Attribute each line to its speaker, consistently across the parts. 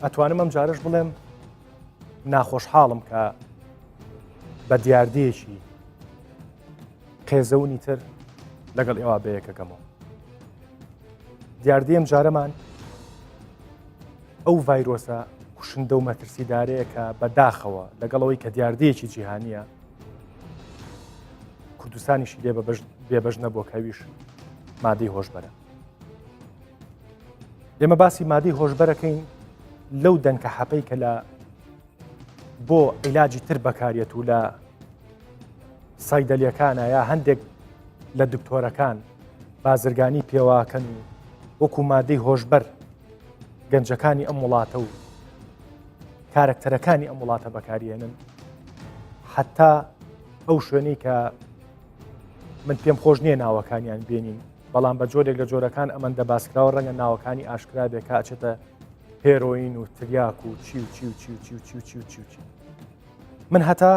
Speaker 1: ئەتوانم ئەم جارش بڵێم ناخۆشحاڵم کە بە دیاردەیەکی قێزەونی تر لەگەڵ ئێوە بەیەکەکەمەوە. دیاردەیەم جارەمان ئەو ڤایرۆسە کوشندە و مەترسیدارەیە کە بەداخەوە لەگەڵەوەی کە دیاردەیەکی جیهانیە کوردستانیشی لێ بێبەش نەبووە کەویش مادەی هۆشبەرە. ئێمە باسی مادەی هۆشبەرەکەین لەو دەنکە حەپەی کە لە بۆ عیلاجی تر بەکارێت و لە سایدەلیەکانە یا هەندێک لە دکتۆرەکان بازرگانی پێواکەن و وەکو مادەی هۆشبەر گەنجەکانی ئەم وڵاتە و کارکتەرەکانی ئەم وڵاتە بەکارێنن حتا ئەو شوێنەی کە من پێم خۆش نییە ناوەکانیان بینین بەڵام بە جۆرێک لە جۆرەکان ئەمەندە باسکراوە ڕەنگە ناوەکانی ئاشکرا بێ کاچێتە هێرۆین و تریاک و چی و چی و چی و چی و چی و چی و چی و چی. من هەتا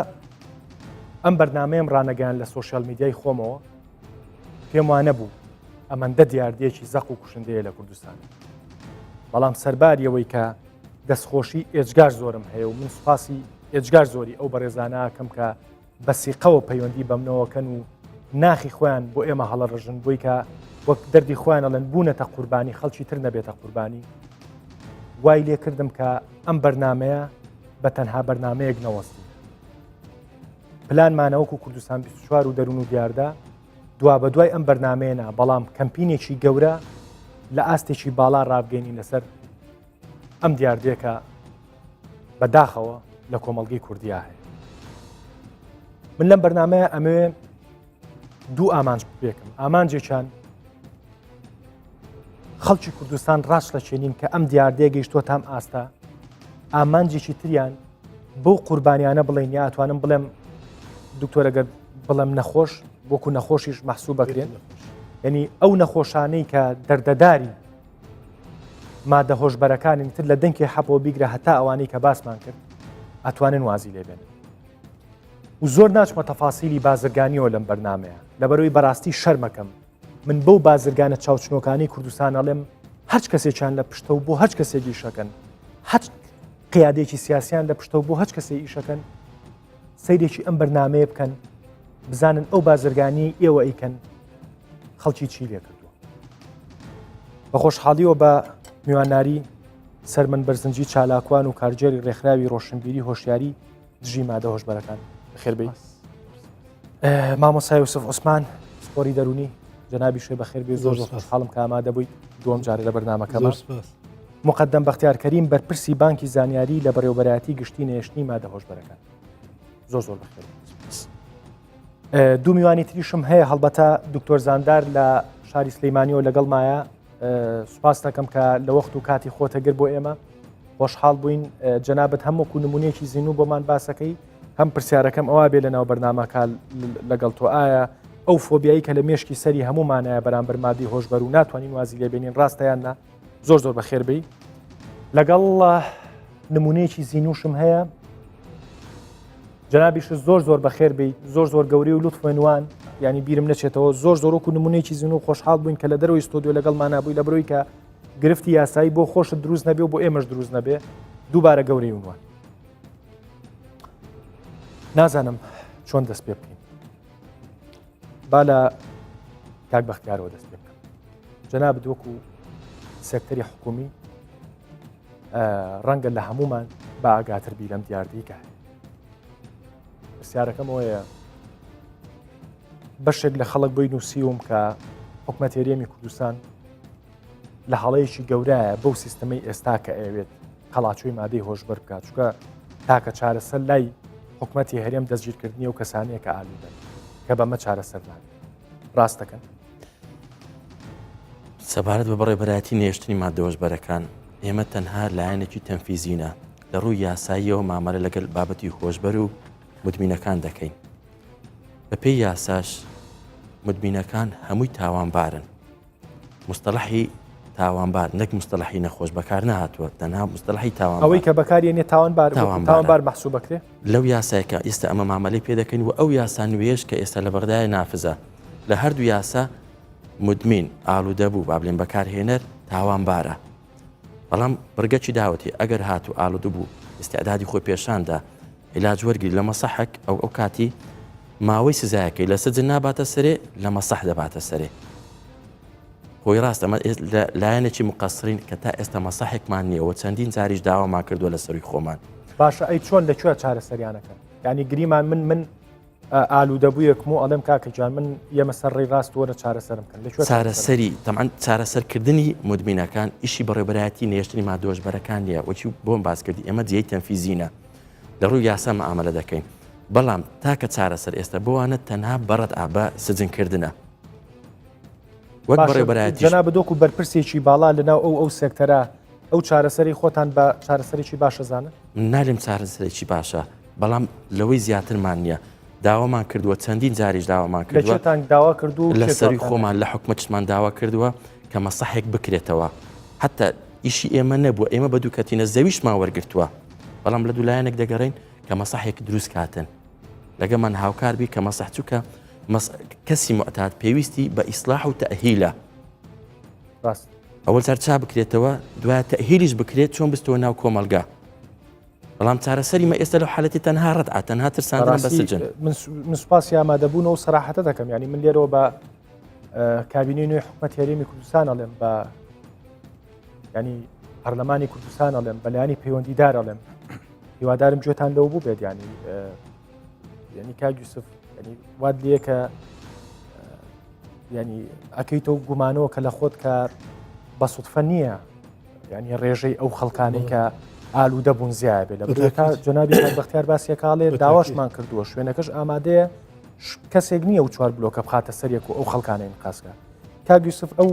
Speaker 1: ئەم بەرنامەیەم ڕانەگەیان لە سۆشیال میدیای خۆمەوە پێم وانە بوو ئەمەندە دیاردەیەکی زەق و کوشندەیە لە کوردستان. بەڵام سەرباریەوەی کە دەستخۆشی ئێجگار زۆرم هەیە و من سوپاسی ئێجگار زۆری ئەو بەڕێزانەکەم کە بەسیقەوە پەیوەندی بەمنەوەکەن و ناخی خۆیان بۆ ئێمە هەڵەڕژن بۆی کە وەک دەردی خۆیان ئەڵێن بوونەتە قوربانی خەڵکی تر نەبێتە قوربانی. وای لێ کردم کە ئەم بەرنمەیە بە تەنها بەرنمەیەک نەوەستی. پلانمانەوەکو کوردستان 24 و دەروون و دیاردا دوا بە دوای ئەم بەرنمەیەنا بەڵام کەمپینێکی گەورە لە ئاستێکی باڵا ڕابگەینی لەسەر ئەم دیاردێکە بەداخەوە لە کۆمەڵگەی کوردیا هەیە. من لەم بەرنمەیە ئەمەوێ دوو ئامانج بێکم. ئامانجێکیان خەڵکی کوردستان ڕاست لە چێنین کە ئەم دیاردەیە گەیشتووە تام ئاستا. ئامانجێکی تریان بەو قوربانیانە بڵێن یا ئەتوانم بڵێم دکتۆرەگەر بڵێم نەخۆش بۆکو نەخۆشیش مەحسوب بکرێن. یعنی ئەو نەخۆشانەی کە دەردەداری مادە هۆشبەرەکانی تر لە دەنگی حەپەوە بیگرە هەتا ئەوانەی کە باسمان کرد ئەتوانن وازی لێبێن. و زۆر ناچمە تەفاسیلی بازرگانیەوە لەم بەرنمەیە لەبەرەوەی بەڕاستی شەرمەکەم. من بەو بازرگانە چاوچنۆکانی کوردستان ئەڵێم هەچ کەسێکیان لە پشتە و بۆ هەچ کەسێکی ئیشەکەن، هەچ قیادێکی سیاسیان لە پشتە و بۆ هەچ کەسێکی ئیشەکەن سەیرێکی ئەم بەرنمەیە بکەن بزانن ئەو بازرگانی ئێوە ئەیکەن خەڵکی چی لێ کردووە. بە خۆشحاڵیەوە بە میوانناری سەرمەن بەرزنجی چالاکوان و کارجێری ڕێکخراوی ڕۆشنبیری هۆشیاری دژی مادە هۆشبەرەکان بەخێربێی. مامۆستا یوسف عوسمان سپۆری دەرونی جەنابی شوێ بەخێربێ زۆر خۆشحاڵم کە ئامادە بوویت دووەم جارە لە بەرنامەکەمە. مقدم بەختیار کەریم بەرپرسی بانکی زانیاری لە بەڕێوەبەرایەتی گشتی نێشتنی مادە هۆشبەرەکان. زۆر زۆر بەخێر. دوو میوانی تریشم هەیە هەڵبەتە دکتۆر زاندار لە شاری سلەیمانیەوە لەگەڵمایە. سوپاس دەکەم کە لە وەخت و کاتی خۆتەگر بۆ ئێمە خۆشحاڵ بووین. جەنابەت هەمووکو نمونەیەکی زیینوو بۆمان باسەکەی هەم پرسیارەکەم ئەوە بێ لەناو بەرنامەکە لەگەڵ تۆ ئایا ئەو فۆبیایی کە لە مێشکی سەری هەمومانایە بەرامبەر مادی هۆشبەر و ناتوانین وازی لێبێنین ڕاستەیاننا زۆر زۆر بەخێربەی. لەگەڵ نمونەیەکی زیینوشم هەیە جەنابیش زۆر زۆر بەخێربەی زۆر زۆر گەوری و لوتفێنوان ینی بیرم نەچێتەوە زۆر زۆرۆکو نمونەیەکی زیینو خۆشحاڵ بووین کە لە دەرەوەی ستۆدیۆ لەگەڵمان نبووی لە بڕۆی کە گرفتی یاسایی بۆ خۆشت دروست نەبێ و بۆ ئێمەش دروست نەبێ دووبارە گەورەی ونوان. نازانم چۆن دەست پێ بکەین با لە کاک بەختیارەوە دەست پێ بکەم. جەنابەت وەکو سێکتەری حکومی ڕەنگە لە هەمومان با ئاگاتر بی لەم دیاردەیەکە پرسیارەکەم ئەوەیە بەشێک لە خەڵک بۆی نووسیوم کە حکومەت هێرێمی کوردستان لە هەڵەیەکی گەورەیە بەو سیستەمەی ئێستا کە ئەوێت قەڵاچووی مادەی هۆشبەر بکات چونکە تاکە چارەسەر لای حکومەتی هەرێم دەستگیرکردنی و کەسانەیە کە ئالوودەن کە بەمە چارەسەر نان ڕاست دەکەن.
Speaker 2: سەبارەت بە بەڕێوەبەرایەتی نێشتنی مادە هۆشبەرەکان ئێمە تەنها لایەنێکی تەنفیزینە لە ڕووی یاساییەوە مامەرە لەگەڵ بابەتی هۆشبەر و مدمینەکان دەکەین. بە پێی یاساش مدمینەکان هەمووی تاوانبارن. مستەڵەحی تاوانبار نەک مستەڵەحی نەخۆش بەکار نهاتووە تەنها مستەڵەحی تاوانبار
Speaker 1: ئەوەی کە بەکارێنێ تاوانبار مەحسوب بکرێ
Speaker 2: لەو یاسایەکە ئێستا ئەمە مامەلەی پێ دەکەین و ئەو یاسا نوێژ کە ئێستا لە بەغدایە نافزە لە هەردوو یاسا مدمین ئالوودە بوو با بڵێن بەکارهێنەر تاوانبارە بەڵام بڕگەچی داوەتی ئەگەر هاتو ئالودو بوو استعدادی خۆی پێشاندا علاج وەرگری لە مەسەحێک ئەو کاتی ماوەی سزایەکەی لە سجن ناباتە سەرێ لە مەسەح دەباتە سەرێ. خۆی ڕاست ئەمە لایەنێکی مقەسرین کە تا ئێستا مەسەحێکمان نییەوە چەندین جاریش داوامان کردووە لە سەروی خۆمان.
Speaker 1: باشە ئەی چۆن لەکوێ چارەسەریانەکە؟ ینی گریمان من ئالوودەبوویەکم و ئەڵێم کاکەجان من ئێمە سەرڕێی ڕاست وەرە چارەسەرم کەن لەکوێ
Speaker 2: چارەسەری تەمان چارەسەرکردنی مدمینەکان ئیشی بەڕێبەرایەتی نێشتنی مادۆژبەرەکان نیە وەچی بۆم باس کردی ئێمە جێی تەنفیزینە لە ڕووی یاسا مەعامەلە دەکەین بەڵام تاکە چارەسەر ئێستا بۆوانە تەنها بەڕەت ئابە سجنکردنە وەک بەڕێبەرایەتی
Speaker 1: جەناب دۆک و بەرپرسێکی باڵا لەناو ئەو سێکتەرە ئەو چارەسەری خۆتان بە چارەسەرێکی باشەزانە؟
Speaker 2: نالێم چارەسەرێکی باشە بەڵام لەوەی زیاترمان نییە داوامان کردووە چەندین جاریش داوامان کردووە
Speaker 1: لەکوێتان داوا کردو
Speaker 2: لە سەروی خۆمان لە حکومەتمان داوا کردووە کە مەسەحێک بکرێتەوە حتا ئیشی ئێمە نەبووە ئێمە بە دووکەتینە زەویشمان وەرگرتووە بەڵام لە دوولایەنێک دەگەڕین کە مەسەحێک دروست کاتن لەگەمان هاوکاربی کە مەسەح چووکە کەسی معتاد پێویستی بە ئیسلاح و تەهیلە ئەوەل چارچا بکرێتەوە دوایە تەهیلیش بکرێت چۆن بستەوە ناو کۆمەلگا بەڵام چارەسەری مە ئێستا لە حالەتی تەنها ڕەتعە تەنها ترساندن بە سجن.
Speaker 1: من سوپاسی ئامادەبوونەوە و سەراحەتە دەکەم ینی من لێرەوە بە کابینەی نوێی حکومەت هێرێمی کوردستان ئەڵێم بە ینی پەرلەمانی کوردستان ئەڵێم بەلایانی پەیوەندیدار ئەڵێم هیوادارم گوێتان لەوە بوو بێت ینی کاک یوسف واد لێ کە ینی ئەکەیتەوە گومانەوە کە لە خۆت کە بە سوودفە نییە ینی ڕێژەی ئەو خەڵکانەی کە ئالوودە بوون زیای بێ لە بەکە جەنابی بەختیار باسیە کاڵێ داواشمان کردووە شوێنەکەش ئامادەیە کەسێک نییە و چوار بلۆکە بخاتە سەرێک و ئەو خەڵکانەی قاسکە کاک یوسف ئەو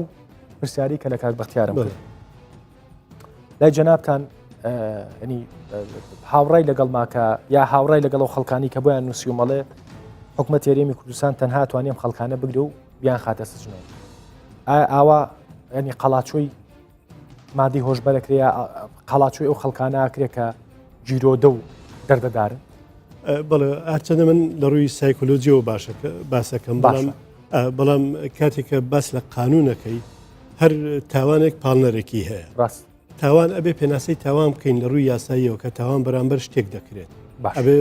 Speaker 1: پرسیاری کە لە کاک بەختیارم کرد لای جەنابتان ینی هاوڕای لەگەڵ ماکە یا هاوڕای لەگەڵ ئەو خەڵکانی کە بۆیان نووسی و مەڵێ حکومەت هێرێمی کوردستان تەنها توانێم خەڵکانە بگرە و بیان خاتە سجنەوە ئاوا ینی قەڵاچۆی مادی هۆشبەرەکرێ قەڵاچۆی ئەو خەڵکانە کە جیرۆدە و دەردەدارن
Speaker 3: بەڵێ هەرچەندە من لە ڕووی سایکۆلۆجیەوە باسەکەم بەڵام کاتێککە باس لە قانونەکەی هەر تاوانێک پاڵنەرێکی هەیە
Speaker 1: ڕاست
Speaker 3: تاوان ئەبێ پێناسەی تاوان بکەین لە ڕووی یاساییەوە کە تاوان بەرامبەر شتێک دەکرێت ئەبێ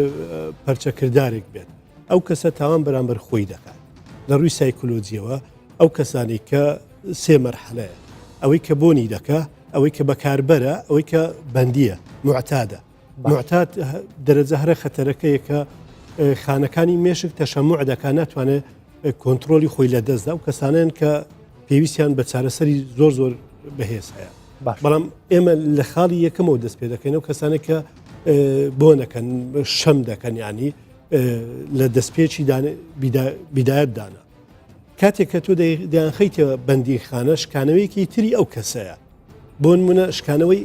Speaker 3: پەرچەکردارێک بێت ئەو کەسە تاوان بەرامبەر خۆی دەکات لە ڕووی سایکۆلۆجیەوە ئەو کەسانی کە سێ مەرحەلەیە ئەوەی کە بۆنی دەکا ئەوەی کە بەکاربەرە ئەوەی کە بەندیە معتادە معتاد دەرەجە هەرە خەتەرەکەیە کە خانەکانی مێشک تەشەموع دەکا ناتوانێت کۆنتترۆلی خۆی لە دەستدا و کەسانیان کە پێویستیان بە چارەسەری زۆر بەهێز هەیە بەڵام ئێمە لە خاڵی یەکەمەوە دەست پێ دەکەین و کەسانێک کە بۆ نەکەن شەم دەکەن ینی لە دەستپێکی بیدایەت دانا کاتێک کە تۆ دەیانخەیتەوە بەندی خانە شکانەوەیکی تری ئەو کەسەیە بۆ نمونە شکانەوەی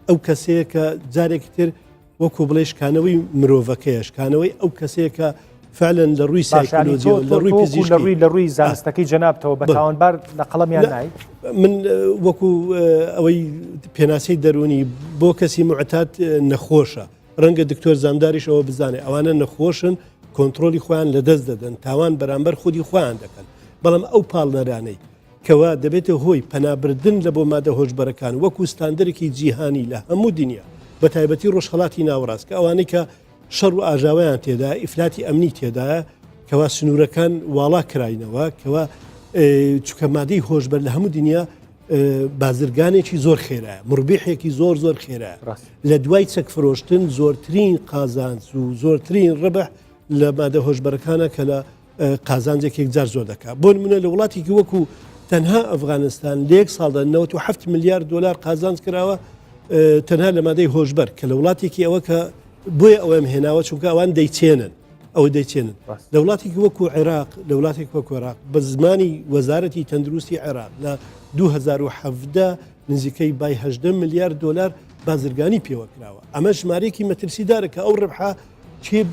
Speaker 3: ئەو کەسەیە کە جارێکی تر وەکو بڵێ شکانەوەی مرۆڤەکەیە شکانەوەی ئەو کەسەیە کە فعلەن لە ڕووی سایکۆلۆجی لە ڕووی پزیشکی
Speaker 1: لە ڕووی زانستەکەی جەنابتەوە بە تاوانبار لە قەڵەمیان نای
Speaker 3: من وەکو ئەوەی پێناسەی دەرونی بۆ کەسی معتاد نەخۆشە ڕەنگە دکتۆر زامداریشەوە بزانێ ئەوانە نەخۆشن کۆنتترۆلی خۆیان لە دەست دەدەن تاوان بەرامبەر خودی خۆیان دەکەن بەڵام ئەو پاڵنەرانەی کەوا دەبێتە هۆی پەنابردن لە بۆ مادە هۆشبەرەکان وەکو ستاندەرێکی جیهانی لە هەموو دنیا بە تایبەتی ڕۆژهەڵاتی ناوەڕاست کە ئەوانەی کە شەڕ و ئاژاویان تێدا ئیفلاتی ئەمنی تێدایە کەوا سنوورەکان واڵا کراینەوە کەوا چکە مادەی هۆشبەر لە هەموو دنیا بازرگانێکی زۆر خێرایە مربیحێکی زۆر خێرایە لە دوای چەک فرۆشتن زۆرترین قازانج و زۆرترین ڕبح لە مادە هۆشبەرەکانە کە لە قازانجێکێک جار زۆر دەکات بۆ نمونە لە وڵاتێکی وەکو تەنها ئەفغانستان لە یەک ساڵدا 97 میلیارد دلار قازانج کراوە تەنها لە مادەی هۆشبەر کە لە وڵاتێکی ئەوە کە بۆیە ئەوەم هێناوە چونکە ئەوان دەیچێنن ئەوە دەیچێنن لە وڵاتێکی وەکو عێراق لە وڵاتێک وەکو عێراق بە زمانی وەزارەتی تەندروستی عێراق لە 2017 نزیکەی بای 18 میلیارد دلار بازرگانی پێوە کراوە ئەمە ژمارەیەکی مەترسیدارە کە ئەو ڕبحە چێ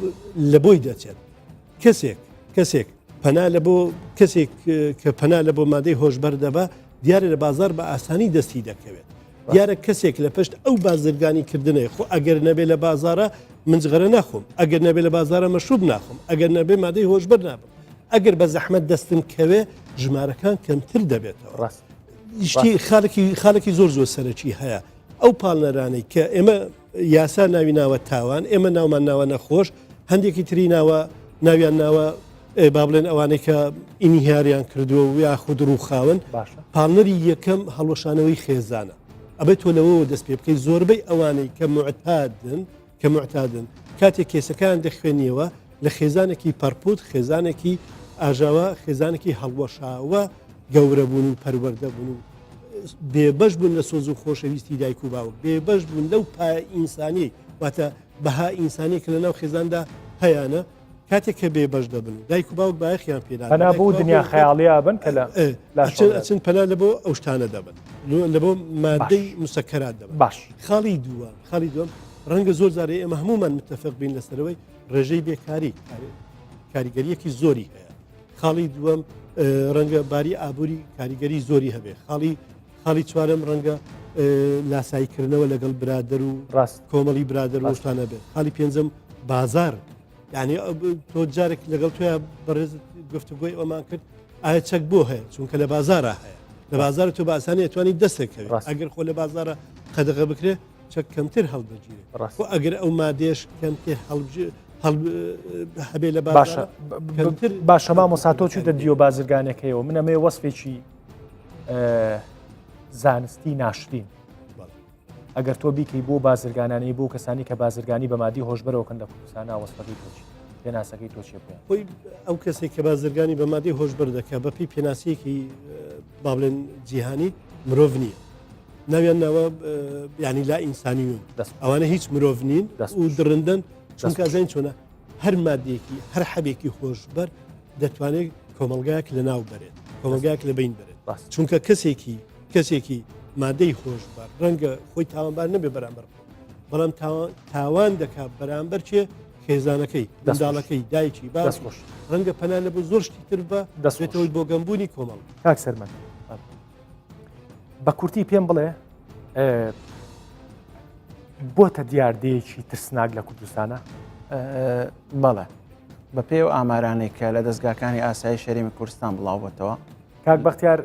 Speaker 3: لە بۆی دەچێت کەسێک پەنا لە بۆ کەسێک کە پەنا لە بۆ مادەی هۆشبەر دەبا دیارە لە بازار بە ئاسانی دەستی دەکەوێت دیارە کەسێک لە پشت ئەو بازرگانی کردنەیە خۆ ئەگەر نەبێ لە بازارە منجغەرە ناخۆم ئەگەر نەبێ لە بازارە مەشروب ناخۆم ئەگەر نەبێ مادەی هۆشبەر نابم ئەگەر بە زەحمەت دەستم کەوێ ژمارەکان کەمتر دەبێتەوە ڕاست خاڵێکی زۆر سەرەکی هەیە ئەو پاڵنەرانەی کە ئێمە یاسا ناوی ناوە تاوان ئێمە ناومان ناوە نەخۆش هەندێکی تری ناویان ناوە با بڵێن ئەوانەی کە ئینیهاریان کردووە و یاخود ڕووخاون پاڵنەری یەکەم هەڵوەشانەوەی خێزانە ئەبێت تۆ لەوە دەست پێ بکەیت زۆربەی ئەوانەی کە معتادن کاتێک کێسەکان دەخوێنیەوە لە خێزانێکی پەرپوت خێزانێکی ئاژاوە خێزانێکی هەڵوەشاوە گەورە بوون و پەروەردە بوون و بێبەش بوون لە سۆز و خۆشەویستی دایک و باوک بێبەش بوون لەو پایە ئینسانی واتە بەها ئینسانی کە لە ناو خێزاندا هەیەە کاتێک کە بێبەش دەبن دایک و باوک بایەخیان پێدا
Speaker 1: پەنا بۆ دنیا خەیاڵیا بن کە
Speaker 3: چەند پەنا لە بۆ ئەو شتانە دەبن لە بۆ مادەی مسەکەرات دەبن
Speaker 1: باش
Speaker 3: خاڵی دووەم ڕەنگە زۆر زارێ ئێمە هەمومان متفق بین لەسەرەوەی ڕێژەی بێکاری کاریگەریەکی زۆری هەیە خاڵی دووەم ڕەنگە باری ئابووری کاریگەری زۆری هەبێ خاڵی چوارم ڕەنگە لاساییکردنەوە لەگەڵ برادر و
Speaker 1: ڕاست
Speaker 3: کۆمەڵی برادر و شتانە بێت خاڵی پێنجم بازار یعنی تۆ جارێک لەگەڵ توە بەڕێز گفتوگوۆی ئەومان کرد ئایا چەک بۆ هەیە چونکە لە بازارە هەیە لە بازار تۆ باسانی ئەتوانی دەستێکەوێت ئەگەر خۆ لە بازارە قەدەغە بکرێ چەک کەمتر هەڵبەگیرێت ئەگەر ئەو مادێش کەمتر هەبێ لە
Speaker 1: باشە مامۆساتۆ چوتە دیۆ بازرگانەکەیەوە من ئەمێ وەسفێکی زانستی ناشرین ئەگەر تۆ بیکەی بۆ بازرگانانەی بۆ کەسانی کە بازرگانی بە مادی هۆشبەرەوەکەن لە کوردستانە وەسفەکەی تۆچی پێناسەکەی تۆ چێ بڵێ
Speaker 3: خۆی ئەو کەسێک کە بازرگانی بە مادی هۆشبەر دەکات بەپی پێناسیەکی با بڵێن جیهانی مرۆڤ نییە ناویان ناوە ینی لا ئینسانیون ئەوانە هیچ مرۆڤ نین و درندن چونکە ئەزین چۆنە هەر مادێکی هەر حەبێکی خۆشبەر دەتوانێت کۆمەلگایك لە ناو بەرێت کۆمەلگایك لە بین بێت چونکە کەسێکی مادەی خۆشبەر ڕەنگە خۆی تاوانبار نەبێ بەرامبەر بەڵام تاوان دەکات بەرامبەر چێ خێزانەکەی منداڵەکەی دایکی باش ڕەنگە پەنا لە بۆ زۆر شتی تر بە دەستێتەوەی بۆ گەمبوونی کۆمەڵ
Speaker 1: کاک سەرمەد بە کورتی پێم بڵێ بۆتە دیاردەیەکی ترسناک لە کوردستانە
Speaker 4: بەڵێ بە پێ و ئامارانەی کە لە دەستگاکانی ئاسایی شەریمی کوردستان بڵاو بۆتەوە
Speaker 1: کاک بەختیار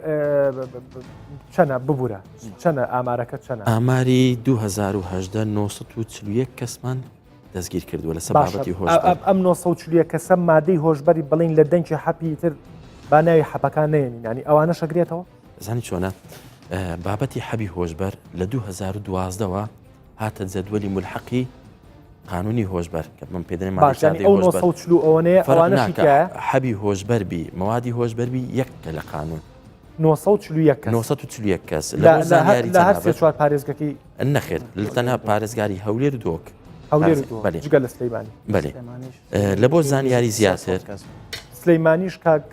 Speaker 1: چەنە ببوورە چەنە ئامارەکە چەنە
Speaker 2: ئاماری 2010 941 کەسمان دەستگیر کردووە لەسەر بابەتی هۆشبەر
Speaker 1: ئەم 940 کەسە مادەی هۆشبەری بڵین لە دەنگی حەپی تر با ناوی حەپەکان نێنین ینی ئەوانە شەگرێتەوە
Speaker 2: زانی چۆنە بابەتی حەبی هۆشبەر لە 2012ەوە هاتە جەدوەلی ملحقی قانونی هۆشبەر کە من پێدەێن حەبی هۆشبەربی مەوادی هۆشبەربی یەکە لە قانون 940 کەس
Speaker 1: لە هەر چوار پارێزگەکەی
Speaker 2: نەخێت لە تەنها پارێزگاری هەولێر دۆک
Speaker 1: جگە لە سلەیمانی
Speaker 2: بەێ لە بۆ زانیاری زیاتر
Speaker 1: سلەیمانیش کاک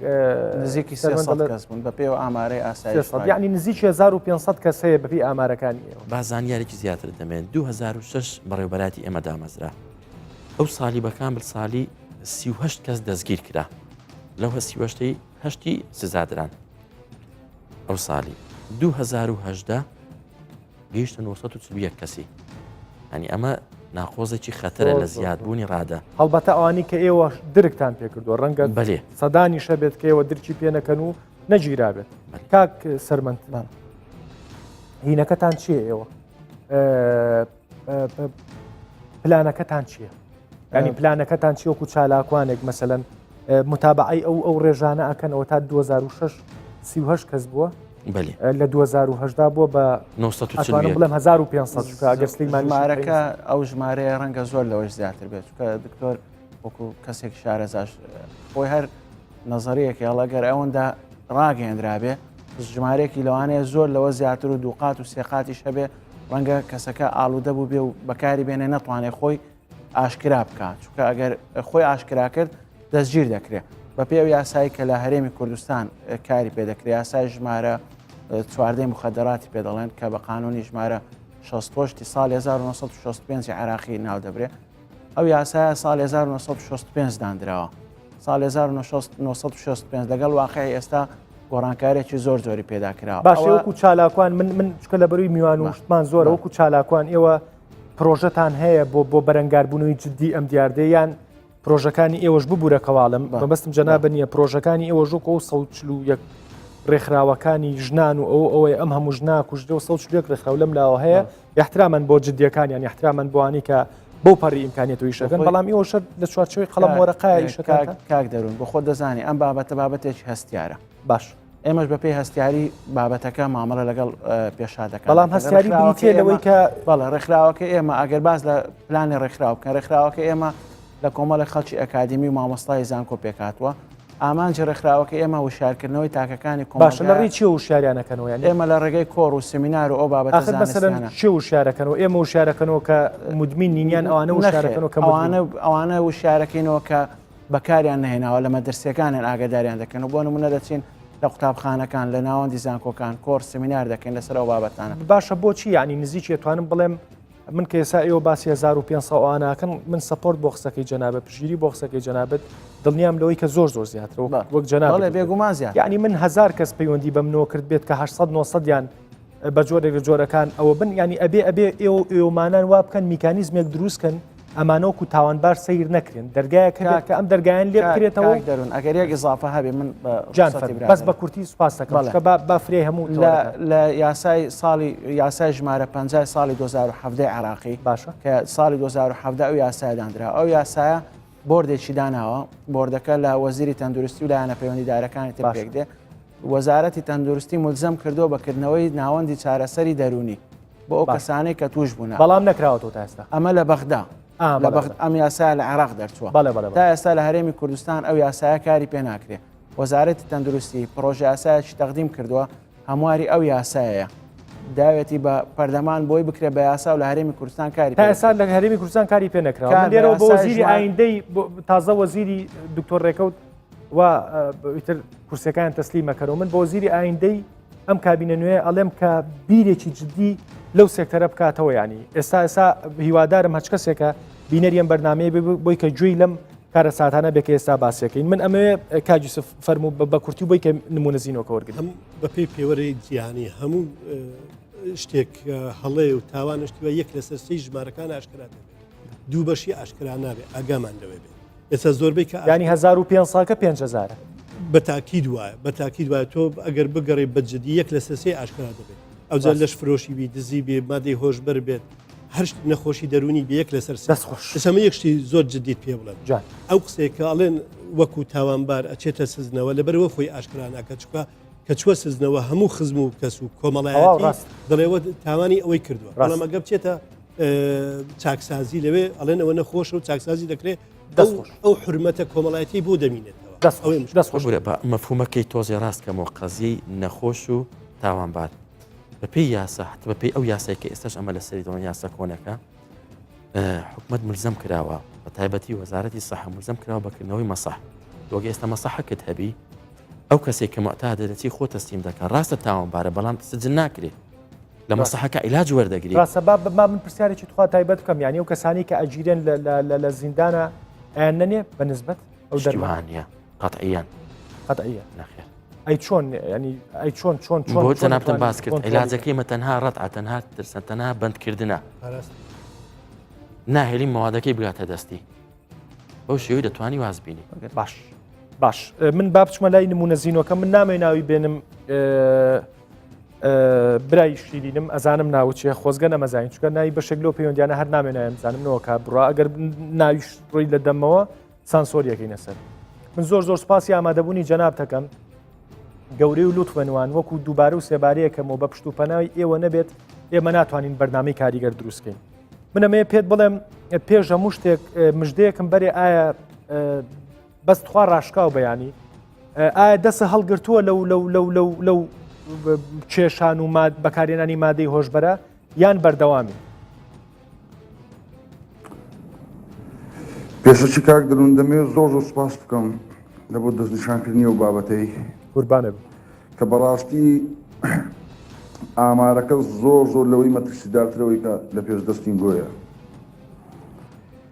Speaker 4: نزیکی 300 کەس بوون بە پێ و ئامارەی ئاسایی
Speaker 1: یعنی نزیکی 1500 کەس هەیە بەپی ئامارەکانی ئێوە
Speaker 2: با زانیارێکی زیاتر دەمێن 2006 بەڕێوبەراتی ئێمە دامەزرا ئەو ساڵی بەکامل ساڵی 38 کەس دەستگیر کرا لەو هەستی هەشتی سزادران ئەو ساڵی 2010 گەیشتە 940 کەسی ئەنی ئەمە ناخۆزێکی خەتەرە لە زیادبوونی ڕادە
Speaker 1: هەڵبەتە ئەوانی کە ئێوە درکتان پێکردووە ڕەنگە
Speaker 2: بەێ
Speaker 1: سەدانی شەبێت کە ئێوە درکی پێنەکەن و نەگیرابێت کاک سەرمەند هینەکەتان چییە ئێوە پلانەکەتان چییە؟ ینی پلانەکەتان چی وەکو چالاکوانێک مەسەلەن متابعی ئەو ڕێژانە ئەکەنەوە تا 2006 38 کەس بووە لە 2010 بووە بە 940 بڵێم 1500 ئەگەر
Speaker 4: سلەیمانیمارەکە ئەو ژمارەیە ڕەنگە زۆر لەوەش زیاتر بێت چکە دکتۆر وەکو کەسێک شارەزاش خۆی هەر نەزەریەکی هەڵەگەر ئەوەندا ڕاگەێنرابێ ژمارێکی لەوانەیە زۆر لەوە زیاتر و دووقات و سێقاتیش هەبێ ڕەنگە کەسەکە ئالوودە بوو بێ و بەکاری بێنێ نەتوانێت خۆی ئاشکرا بکات چونکە ئەگەر خۆی ئاشکرا کرد دەستگیر دەکرێت بە پێ و یاسایی کە لە هەرێمی کوردستان کاری پێدەکرێت یاسای ژمارە چواردەی مخەدەراتی پێ دەڵێن کە بە قانونی ژمارە 68 ساڵ 1965 عراقی ناو دەبرێت ئەو یاسایە ساڵ 1965 دانراوە ساڵ 1965 لەگەڵ واقعی ئێستا گۆڕانکارێکی زۆر زۆری پێداکراوە
Speaker 1: باشە وەکو چالاکوان من چکە لە بەروی میوان و شتمان زۆرە وەکو چالاکوان ئێوە پرۆژەتان هەیە بۆ بەرەنگاربوونەوەی جددی ئەم دیاردەیان پرۆژەکانی ئێوەش ببوورە کەواڵم بەبستم جەنابە نییە پرۆژەکانی ئێوە ژووکە و 140 ڕێکخراوەکانی ژنان و ئەوەی ئەم هەموو ژنا کوژدە و 100 ڕێکخراو لەم لاوە هەیە احترامەن بۆ جددیەکانیان احترامەن بۆوانی کە بۆ پەڕی ئیمکانێتەوەی شەکەن بەڵام ئێوە شەر لە چوارچەوەی قەڵەم وەرەقای شەکان
Speaker 4: کاک دەروون بۆ خۆ دەزانی ئەم بابەتە بابەتێکی هەستیارە
Speaker 1: باش
Speaker 4: ئێمەش بەپێی هەستیاری بابەتەکە مامەڵە لەگەڵ پێشادەکان
Speaker 1: بەڵام هەستیاری بریتێ لەوەی کە
Speaker 4: بەڵێ ڕێکخراوەکە ئێمە ئەگەر باز لە پلانی ڕێکخراو بکەن ڕێکخراوەکە ئێمە لە کۆمەڵی خەڵکی ئەکادمی و مامۆستای زانکۆ پێکاتوە ئامانجی ڕێکخراوەکە ئێمە وشارکردنەوەی تاکەکانی
Speaker 1: باش لە ڕێی چی وشاریانەکەنەوە یان
Speaker 4: ئێمە لە ڕێگەی کۆڕ و سمینار و ئەو بابەتە
Speaker 1: زانستیانە چی وشارەکەنەوە ئێمە وشارەکەنەوە کە مدمین نینیان ئەوانە وشارەکەنەوە کە
Speaker 4: ئەوانە وشارەکەینەوە کە بەکاریان نهێناوە لە مەدرسەکانیان ئاگاداریان دەکەن و بۆ نمونە دەچین لە قوتابخانەکان لە ناوەندی زانکۆکان کۆر سمینار دەکەین لەسەر ئەو بابەتانە
Speaker 1: باشە بۆچی ینی نزیکی توانم بڵێم من کە ئێستا ئێوە باسی 1500 ئەوانەکەن من سپۆرت بۆ قسەکەی جەنابەت پشگیری بۆ قسەکەی جەنابەت دڵنیام لەوەی کە زۆر زیاترەوە وەک جەنابەت
Speaker 4: بێگومان زیاد
Speaker 1: یعنی من 1000 کەس پەیوەندی بەمنەوە کرد بێت کە 800 یان بە جۆرێک لە جۆرەکان ئەوە بن ینی ئەبێ ئێوەمانان وا بکەن میکانیزمێک دروستکەن ئەمانەوەکو تاوانبار سەیر نەکرێن دەرگایەکە کە ئەم دەرگایان لێ بکرێتەوە
Speaker 4: دەرون ئەگەر یەک ئزافە هەبێ من
Speaker 1: بەس بە کورتی سوپاس دەکەم بە فرێ هەموو
Speaker 4: لە یاسای ساڵی یاسای ژمارە 50 ساڵی 2017 عراقی
Speaker 1: باشە
Speaker 4: کە ساڵی 2017 ئەو یاسایدانرا ئەو یاسایە بۆردێکی داناوە بۆردەکە لە وەزیری تەندروستی و لایەنە پەیوەندیدارەکانی تر پێک دێ وەزارەتی تەندروستی ملزم کردو بەکردنەوەی ناوەندی چارەسەری دەرونی بۆ ئەو کەسانەی کە توش بوون
Speaker 1: بەڵام نەکراوەوە تا ئێستا
Speaker 4: ئەمە لە بەغدا ئەم یاسا لە عراق دەرچووە تا ئێستا لە هەرێمی کوردستان ئەو یاسایە کاری پێ ناکرێت وەزارەتی تەندروستی پرۆژە یاسایەکی تەقدیم کردووە هەمواری ئەو یاسایەیە داوێتی بە پەردەمان بۆی بکرێت بە یاسا و لە هەرێمی کوردستان کاری
Speaker 1: تا ئێستا لە هەرێمی کوردستان کاری پێ نەکراوە لێرەوە بە وەزیری ئایندەی تازە وەزیری دکتۆر ڕێکەوت و ئیتر کورسەکان تەسلیمەکەرەوە من بە وەزیری ئایندەی ئەم کابینە نوێ ئەڵێم کە بیرێکی جددی لەو سێکتەرە بکاتەوە ینی ئێستا هیوادارم هەچ کەسێکە بینەریەم بەرنامەیە بۆی کە گوێی لەم کارە ساتانە بێکە ئێستا باسیەکەین من ئەمەوێ کاجوسف فەرموو بە کورتی بۆی کە نمونە زیینەوە وەرگرم
Speaker 3: بەپێی پێوەرەی جیهانی هەموو شتێک هەڵێ و تاوانشتیوە یەک لەسەر سەی ژمارەکان ئاشکرا دەبێت دوو بەشی ئاشکرا نابێت ئاگامان لەوێ بێت ئێستا زۆربەی کە
Speaker 1: ینی 1500 5000
Speaker 3: بەتاکید وایە تۆ ئەگەر بگەڕێ بەجددی یەک لە سەسێ ئاشکرا دەبێت ئەوجار لەش فرۆشی بی دزی بێ مادەی هۆشبەر بێت هەر نەخۆشی دەرونی بە یەک لەسەر دەستخۆشەمە یەکشتی زۆر جدید پێ بڵێن ئەو قسێکە ئەڵێن وەکو تاوانبار ئەچێتە سزنەوە لەبەرەوە خۆی ئاشکرا ناکە چکە کە چوە سزنەوە هەموو خزم و کەس و کۆمەڵایەتی دەڵێوە تاوانی ئەوەی کردووە بەڵام ئەگە بچێتە چاکسازی لەوێ ئەڵێن ئەوە نەخۆشە و چاکسازی دەکرێت ئەو حرمەتە کۆمەڵایەتی بۆ دەمینێتەوە
Speaker 2: دەستخۆش بە مەفهومەکەی تۆزی ڕاست کەمەوە قەزیی نەخۆش و تاوانبار بەپی یاسا حتى بەپی ئەو یاسای کە ئێستاش ئەمە لە سەری دەوەن یاسا کۆنەکە حکومەت ملزم کراوە بە تایبەتی وەزارەتی سەحە ملزم کراوە بەکردنەوەی مەسەح وەگە ئێستا مەسەحەکەت هەبی ئەو کەسێک کە معتادە دەچی خۆ تەسلیم دەکات ڕاستە تاوانبارە بەڵام سجن ناکرێت لە مەسەحەکە عیلاج وەردەگری
Speaker 1: ڕاستە با من پرسیارێکی تخوا تایبەت بکەم یانی ئەو کەسانی کە ئەگیرێن لە زیندانە ئەیان نەنێ بەنسبەت ئەو
Speaker 2: دەرمانە قەتعیان نەخێر
Speaker 1: ئەی چۆن ینی ئەی چۆن
Speaker 2: بۆ جەنابتم باس کرد عیلاجەکەی تەنها ڕەتعە تەنها ترسە تەنها بەندکردنە ناهێلی مەوادەکەی بگاتە دەستی بەو شێوەی دەتوانی واز بینی
Speaker 1: باش من با بچمە لای نمونە زیینەوەکە من نامێ ناوی بێنم برای شیرینم ئەزانم ناوچێ خۆزگە نەمەزانین چکە ناوی بەشێک لەو پەیوەندیانە هەر نامێنایم زانمەوە کا بڕە ئەگەر ناوی ڕۆی لە دەمەوە سانسۆریەکەی نەسەر من زۆر سپاسی ئامادەبوونی جەناب دەکەم گەورەی و لوتفەنوان وەکو دووبارە و سێبارەیەکەمەوە بە پشت و پەناوی ئێوە نەبێت ئێمە ناتوانین بەرنامەی کاریگەر دروستکەین من ئەمەیە پێت بڵێم پێش هەموو شتێک مژدەیەکم بەرێ ئایا بەستخوا ڕاشکاو بەیانی ئایا دەسە هەڵگرتووە لەو کێشان و بەکارێنانی مادەی هۆشبەرە یان بەردەوامی
Speaker 5: پێشەچی کاک دەروون دەمێ زۆر سوپاس بکەم لە بۆ دەستنیشانکردنی و بابەتەی
Speaker 1: قوربانە
Speaker 5: کە بەڕاستی ئامارەکە زۆر لەوەی مەترسیدارترەوەی کە لە پێش دەستین گۆیە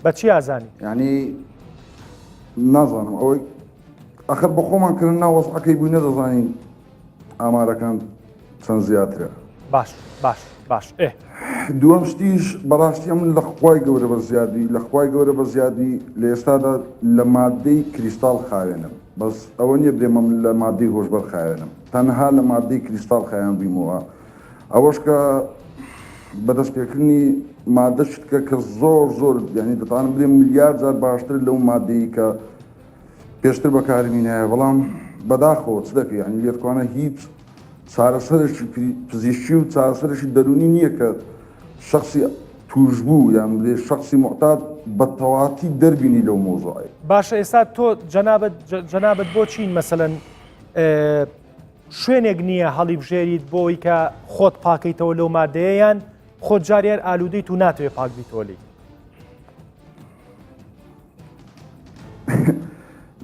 Speaker 1: بە چی ئازانی
Speaker 5: یعنی نازانم ئەوەی ئەخر بە خۆمان کردن ناوەزعەکەی بووی نەدەزانین ئامارەکان چەند زیاترە
Speaker 1: باش
Speaker 5: دووەم شتیش بەڕاستی من لە خوای گەورە بەزیادی لە خوای گەورە بەزیادی لە ئێستادا لە مادەی کریستاڵ خاوێنم بەس ئەوە نییە برێمە لە مادەی هۆشبەر خایێنم تەنها لە مادەی کریستال خایان بوویمەوە ئەوەش کە بەدەست پێکردنی مادە شتکە کە زۆر ینی دەتوانم برێ ملیار جار باشتر لەو مادەی کە پێشتر بەکارمینایە بەڵام بەداخەوە چ دەکە ینی لێتوانە هیچ چارەسەرشی پزیشکی و چارەسەرشی دەرونی نییە کە شخصی توشبوو یان لێ شخصی محتات بە تەواتی دەربینی لەو مۆزوعی
Speaker 1: باشە ئێستا تۆ جەنابەت بۆ چین مەسەلەن شوێنێک نییە هەڵی بژێریت بۆی کە خۆت پاکەیتەوە لەو مادەیەیان خۆت جارێر ئالوودەیت و ناتوێ پاک بیتۆلی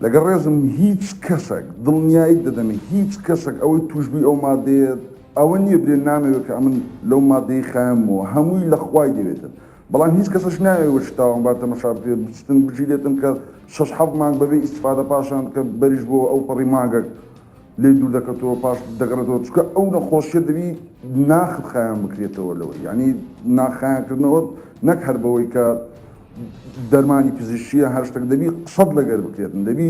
Speaker 5: لەگەڵ ڕێزم هیچ کەسێک دڵنیایی دەدەمێ هیچ کەسێک ئەوەی توشببووی ئەو مادەیە ئەوە نییە برێ نامەوێت کە ئەمن لەو مادەی خایمەوە هەمووی لە خوای دەوێتن بەڵام هیچ کەسش ناوێت شتاوان باتە مەشار پێ بچتن بژیرێتن کە 6 مانگ بەبێ ئیسفادە پاشان کە بەریش بۆ ئەو پەڕی ماگەک لێ دوور دەکەتەوە پاش دەگەڕێتەوە چکە ئەو نەخۆشیە دەبی ناخت خایان بکرێتەوە لەوە ینی ناخایانکردنەوە نەک هەر بەوەی کە دەرمانی پزیشکیە هەر شتێک دەبی قسەد لەگەر بکرێتن دەبی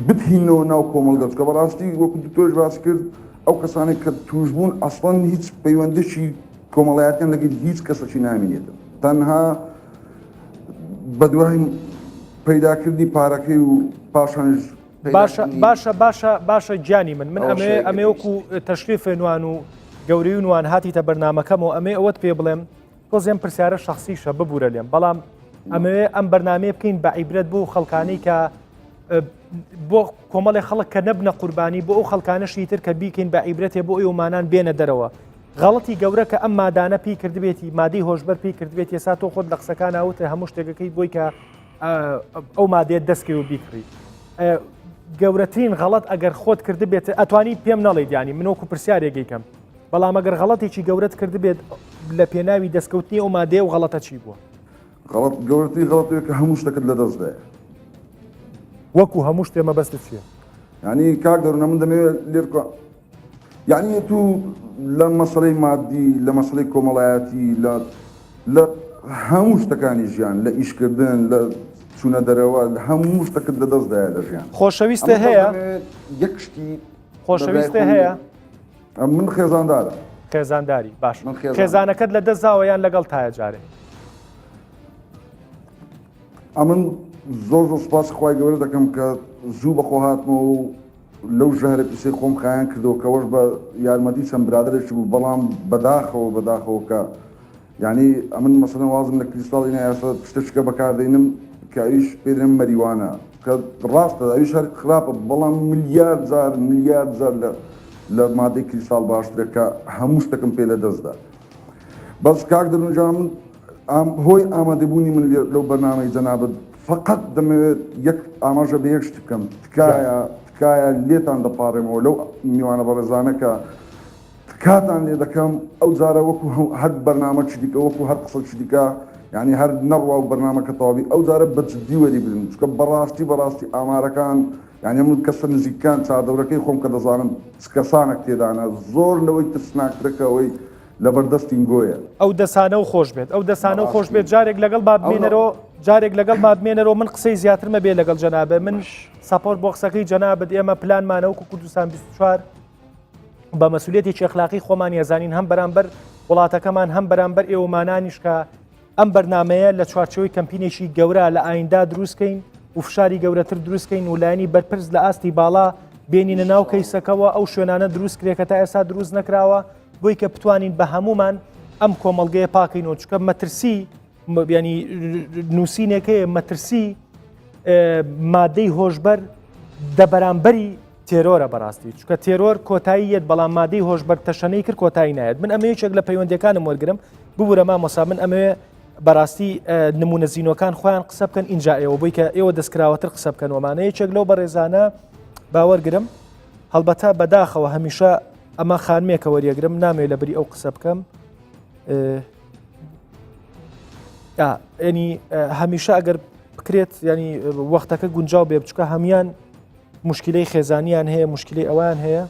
Speaker 5: بتهینەوە ناو کۆمەڵگە چکە بەڕاستی وەکو تۆش باس کرد ئەو کەسانێک کە توش بوون ئەسڵەن هیچ پەیوەندشی کۆمەڵایەتیان لەگەڵ هیچ کەسەکی نامێنێتن تەنها بەدوای پەیداکردنی پارەکەی و پاشانش
Speaker 1: باشە گیانی من ئەمێ وەکو تەشریف نوان و گەورەی نوان هاتیتە بەرنامەکەمەوە ئەمێ ئەوەت پێ بڵێم تۆزێم پرسیارە شخصیشە ببوورە لێم بەڵام ئەمەوێ ئەم بەرنامەیە بکەین بە عیبرەت بۆ خەڵکانەی کە بۆ کۆمەڵی خەڵک کە نەبنە قوربانی بۆ ئەو خەڵکانەشی تر کە بیکەین بە عیبرەتێ بۆ ئێوەمانان بێنە دەرەوە غەڵەتی گەورە کە ئەم مادانە پێی کردبێتی مادەی هۆشبەر پێی کردبێت ێستا تۆ خۆت لە قسەکان ناوتە هەموو شتێکەکەی بۆی کە ئەو مادەیە دەستکەی و بیکڕی گەورەترین غەڵەت ئەگەر خۆت کردبێت ئەتوانی پێم نەڵێت ینی من وەکو پرسیارێکیکەم بەڵام ئەگەر غەڵەتێکی گەورەت کردبێت لە پێناوی دەستکەوتنی ئەو مادەیە و غەڵەتە چی بووە
Speaker 5: غەڵەت گەورەتری غەڵەتەیە کە هەموو شتەکەت لە دەستدایە
Speaker 1: وەکو هەموو شتێمە بەستت چییە
Speaker 5: ینی کاک دەڕونە من دەمەوێت لێر یعنی تو لە مەسەڵەی مادی لە مەسەڵەی کۆمەڵایەتی لە هەموو شتەکانی ژیان لە ئیشکردن لە چوونە دەرەوە هەموو شتەکەت لە دەستدایە لە ژیان
Speaker 1: خۆشەویستە هەیە
Speaker 5: یەک شتی
Speaker 1: خۆشەویستە هەیە
Speaker 5: من خێزاندارە
Speaker 1: خێزانداری باش خێزانەکەت لە دەستداوە یان لەگەڵ تایە جارێ
Speaker 5: ئەمن زۆر سوپاس خی گەورە دەکەم کە زوو بەخۆ هاتمەوە و لەو ژەهرە پیسەی خۆم خایان کردەوە کەەوەش بە یارمەتی چەند برادرێکی بوو بەڵام بەداخەوە کە یعنی ئەمن مەسەلەن وازم لە کریستاڵی نایاسە شتێکە بەکاردێنم کە ئەویش پێدرێن مەریوانە کە ڕاستە ئەویش هەر خراپە بەڵام ملیار جار لە مادەی کریستال باشترە کە هەموو شتێکم پێ لە دەستدا بەس کاک دەنجام هۆی ئامادەبوونی من لەو بەرنامەی جەنابەت فقط دەمەوێت یەک ئاماژە بە یەک شت بکەم تکایە لێتان دەپارێمەوە لەو میوانە بەڕێزانەکە تکاتان لێ دەکەم ئەو جارە وەکو هەر بەرنامە چ دیکە وەکو هەر قسە چ دیکە یعنی هەر نەڕوا و بەرنامەکە تەواوی ئەو جارە بەجددی وەری برن چکە بەڕاستی ئامارەکان یعنی من کەسە نزیکان چادەورەکەی خۆم کە دەزانم کەسانێک تێدانە زۆر لەوەی ترسناکترەکەەوەی لەبەردەستی گۆیە
Speaker 1: ئەو دەسانە و خۆش بێت ئەو دەسانە و خۆش بێت جارێک لەگەڵ بابمێنەرەوە جارێک لەگەڵ بادمێنەرەوە من قسەی زیاترمە بێ لەگەڵ جەنابێ من ساپۆرت بۆ قسەکەی جەنابەت ئێمە پلانمانەوەکو کوردستان 24 بە مەسئولێتێکی ئەخلاقی خۆمان ێزانین هەم بەرامبەر وڵاتەکەمان هەم بەرامبەر ئێوەمانانیش کە ئەم بەرنمەیە لە چوارچەوەی کەمپینێکی گەورە لە ئایندا دروستکەین و فشاری گەورەتر دروستکەین و لایانی بەرپرس لە ئاستی باڵا بێنینە ناو کەیسەکەەوە ئەو شوێنانە دروست کرێکە تا ئێستا دروست نەکراوە بۆی کە بتوانین بە هەمومان ئەم کۆمەڵگەیە پاکەینەوە چکە مەترسی ینی نووسینێکەیە مەترسی مادەی هۆشبەر دەبەرامبەری تێرۆرە بەڕاستی چکە تێرۆر کۆتاییەت بەڵام مادەی هۆشبەر تەشەنەی کرد کۆتایی نایێت من ئەمەیەکێک لە پەیوەندەکانم وەرگرم ببوورە مامۆستا من ئەمەوێ بەڕاستی نمونە زیینەکان خۆیان قسە بکەن اینجا ئێوە بۆی کە ئێوە دەستکراوەتر قسە بکەن ومانەیەکێک لەو بەڕێزانە باوەرگرم هەڵبەتە بەداخەوە هەمیشە ئەمە خانمێکە وەریەگرم نامێت لە بری ئەو قسە بکەم ینی هەمیشە ئەگەر بکرێت ینی وەختەکە گونجاو بێ بچکە هەمیان مشکلەی خێزانیان هەیە مشکلی ئەوان هەیە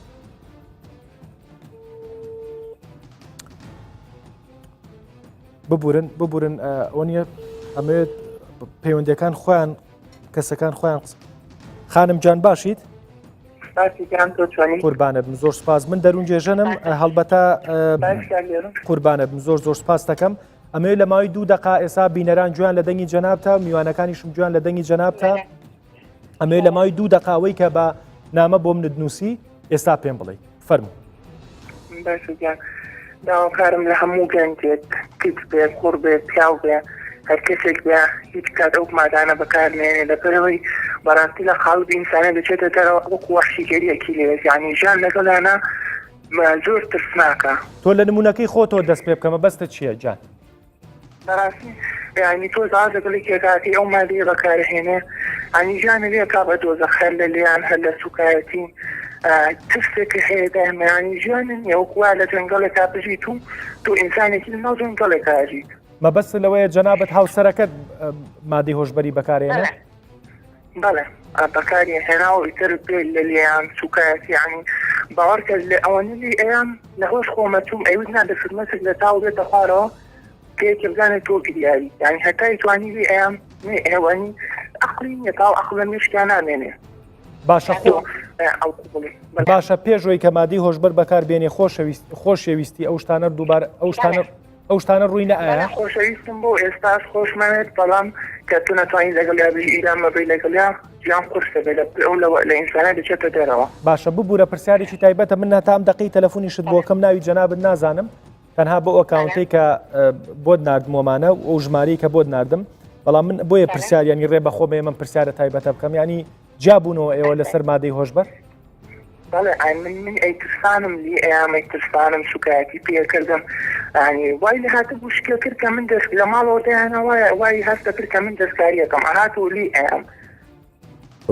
Speaker 1: ببورن ئەوە نیە ئەمەوێت پەیوەندەکان خۆیان کەسەکان خۆیان خانم جان باشیت
Speaker 6: باشیان تۆ چۆنی
Speaker 1: قوربانە بم زۆر سپاس من دەروون جێژەنم هەڵبەتە قوربانە بم زۆر سپاس دەکەم ئەمێ لە ماوەی 2 دقا ئێستا بینەران جویان لە دەنگی جەنابتە میوانەکانیشم جویان لە دەنگی جەنابتە ئەمێ لە ماوەی 2 دقاوەی کە بە نامە بۆ منت نووسی ئێستا پێم بڵێ فەرموو
Speaker 6: باشیان داواکارم لە هەموو گەنجێت کچ بێ کوڕ بێ پیاو بێ هەر کەسێک بێ هیچ کات ئەو مادانە بەکارمێنێ لەبەرەوەی بەڕاستی لە خاڵ ئینسانە دەچێتە دەرەوە وەکو وەحشیگەریەکی لێ یعنی ژیان لەگەڵانە زۆر ترسناکە
Speaker 1: تۆ لە نمونونەکەی خۆتەوە دەست پێ بکەمە بەستە چییە جان
Speaker 6: بەڕاستی یعنی تۆ زازەگەڵی کێکاتی ئەو مادەیە بەکارهێنێ ئەنی ژیانە لێ کا بە دۆزە خەر لە لیان هەر لە سوکایەتی ترسێکە هەیە دامەیانی ژیانن یاوەکووا لە جەنگەڵێک تا بژیت و تۆ ئینسانێکی لەناو جەنگەڵێک ئاژیت
Speaker 1: مەبەست لەوەیە جەنابەت هاوسەرەکەت مادەی هۆشبەری بەکارێنە
Speaker 6: بەڵێ بەکاری هێناوە ئیتر بێ لە لیان سوکایەتی ینی باوەڕکە لە ئەوەنە لی ئەیان لە هۆش خۆمەتوم ئەوت نا دەفرمەسک لە تاو بێتە خوارەوە پێکە بزانێت تۆ گریایی یعنی هەتای توانی لێ ئەیان ئێوەنی عقلی نیە تاو عقلە مشکیان نامێنێ
Speaker 1: باشە باشە پێشەوەی کە مادەی هۆشبەر بەکار بێنێ خۆشەویستی ئەو شتانە دووبارە ئەو شتانە ڕووی نەئایە
Speaker 6: خۆشەویستم بۆ ئێستاش خۆشمەوێت بەڵام کە تو نەتوانین لەگەڵیا بژی ئیران مەبی لەگەڵیا ژیان قورسە بێ لە ئینسانە دەچێتە دەرەوە
Speaker 1: باشە ببوورە پرسیارێکی تایبەتە من هەتام دەقی تەلەفۆنیشت بۆکەم ناوی جەنابت نازانم تەنها بۆ ئۆکاونتەی کە بۆت نردمۆمانە و ئەو ژمارەی کە بۆت نردم بەڵام من بۆیە پرسیاریانی ڕێ بەخۆ بێ من پرسیارە تایبەتە بکەم ینی جابوونەوە ئێوە لەسەر مادەی هۆشبەر
Speaker 6: بەڵێ من ئەیترسانم لی ئەیامەی ترسانم سوکایەتی پێکردم ینی وای لە هاتە بوو شکێ کرد کە من دەست لە ماڵەوە دەیانە وای هەستە کرد کە من دەستکاریەکەم ئەهات و لی ئەم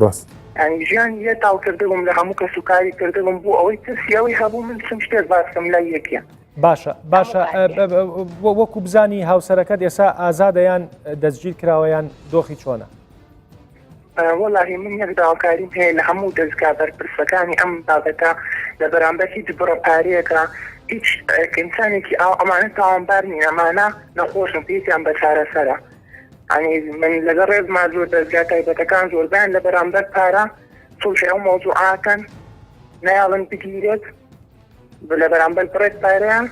Speaker 2: ڕاست
Speaker 6: ینی ژیان یە تاو کردبووم لە هەموو کە سوکاری کردبووم بوو ئەوەی ترسیەوەی هەبوو من چم شتێک باسم لای یەکە
Speaker 1: باشە وەکو بزانی هاوسەرەکەت ئێستا ئازادەیان دەستگیر کراوەیان دۆخی چۆنە
Speaker 6: وەڵاهی من یەک داواکاریم هەیە لە هەموو دەستگا بەرپرسەکانی ئەم بابەتە لە بەرامبەر هیچ بڕەپارەیەکە هیچ ئینسانێکی ئەمانە تاوانبار نین ئەمانە نەخۆشن پێیان بە چارەسەرە ینی من لەگەڵ ڕێزما زۆر دەستگا تایبەتەکان زۆربیان لە بەرامبەر پارە چۆشی ئەو مۆزوعاکەن نەیاڵن بگیرێت لە بەرامبەر بڕێت پارەیان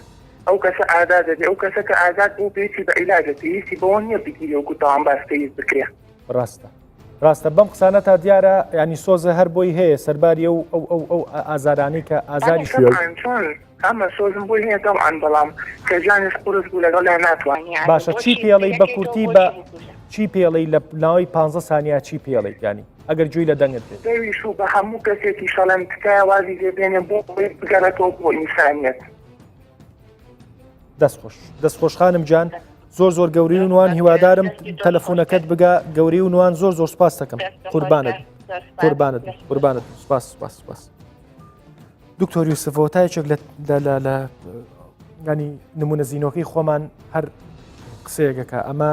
Speaker 6: ئەو کەسە ئازاد دەبێ ئەو کەسە کە ئازاد بوو پێویستی بە عیلاجە پێویستی بەوە نییە بگیری وەکو تاوانبار پێویست بکرێ
Speaker 1: ڕاستە بەم قسانە تا دیارە ینی سۆزە هەر بۆی هەیە سەرباری ئەو ئازارانی کە ئازاری
Speaker 6: چۆن ئەمە سۆزم بۆی هەیە دەڵان بەڵام کە ژیانش قورس بوو لەگەڵ لای ناتوانانی
Speaker 1: باشە چی پێڵی بە کورتی بە چی پێڵی لە ناوەی 15 سانیا چی پێڵی ینی ئەگەر جووی لە دەنگت بێت
Speaker 6: دەویش و بە هەموو کەسێکی شەڵەن تکایە وازی لێبێنێ بۆ بگەڕێتەوە بۆ ئینسانیەت
Speaker 1: دەستخۆش خانم جان زۆر گەوری و نوان هیوادارم تەلەفۆنەکەت بگا گەوری و نوان زۆر سپاس دەکەم قوربانت سپاس دکتۆر یوسفەوە تا یەکێک لە ینی نمونە زیینۆکەی خۆمان هەر قسەیەکەکە ئەمە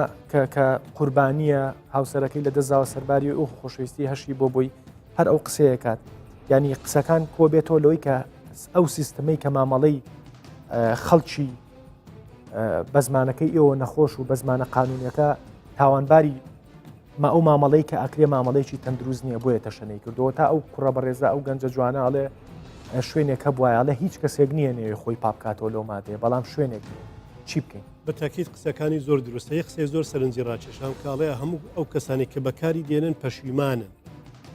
Speaker 1: کە قوربانیە هاوسەرەکەی لە دەستاوە سەرباری ئەو خۆشەویستی هەشی بۆ بووی هەر ئەو قسەیەکات ینی قسەکان کۆ بێتەوە لەوەی کە ئەو سیستەمەی کە مامەڵەی خەڵکی بە زمانەکەی ئێوە نەخۆش و بە زمانە قانونیەکە تاوانباری ئەو مامەڵەی کە ئەکرێ مامەڵەیەکی تەندروست نییە بۆیە تەشەنەی کردەوە تا ئەو کوڕە بەڕێزە ئەو گەنجە جوانەڵێ شوێنێکە بواە هیچ کەسێک نییە نێوێ خۆی پاپکاتەوە لەو مادەیە بەڵام شوێنێک چی بکەین
Speaker 3: بە تاکیید قسەکانی زۆر دروستە یە قسەی زۆر سەرنجی ڕاکێشان کاڵەیە هەموو ئەو کەسانی کە بەکاری دێنن پەشیمانن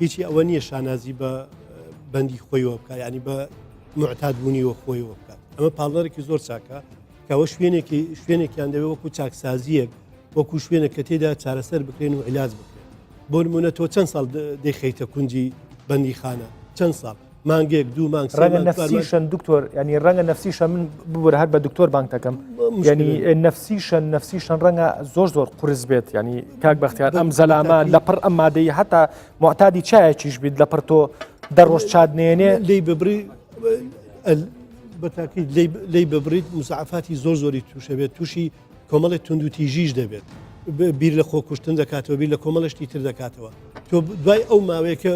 Speaker 3: هیچی ئەوە نییە شانازی بە بەندی خۆیەوە بکات ینی بە معتادبوونیەوە خۆیەوە بکات ئەمە پاڵەرێکی زۆر چاکە کەەوە شوێنێکیان دەوێت وەکو چاکسازیەک وەکو شوێنە کە تێدا چارەسەر بکرێن و عیلاج بکرێن بۆ نمونە تۆ چەند ساڵ دەیخەیتە کونجی بەندی خانە چەند ساڵ مانگێک دوو مانگ
Speaker 1: ڕەنگە نەفسیشن دکتۆر ینی ڕەنگە نەفسیشە من ببوورە هەر بە دکتۆر بانگ دەکەم ینی نەفسیشن ڕەنگە زۆر قورس بێت ینی کاک بەختیار ئەم زەلامە لەپڕ ئەم مادەی هەتا معتادی چایەکیش بیت لەپڕ تۆ دەڕۆژ چادنێنێ
Speaker 3: لی ببری بەتاکیید لی ببریت مسعافاتی زۆری تووشە بێت تووشی کۆمەڵی تونند و تیژیش دەبێت بیر لە خۆ کوشتن دەکاتەوە بیر لە کۆمەڵشتی تر دەکاتەوە تۆ دوای ئەو ماوەیەکە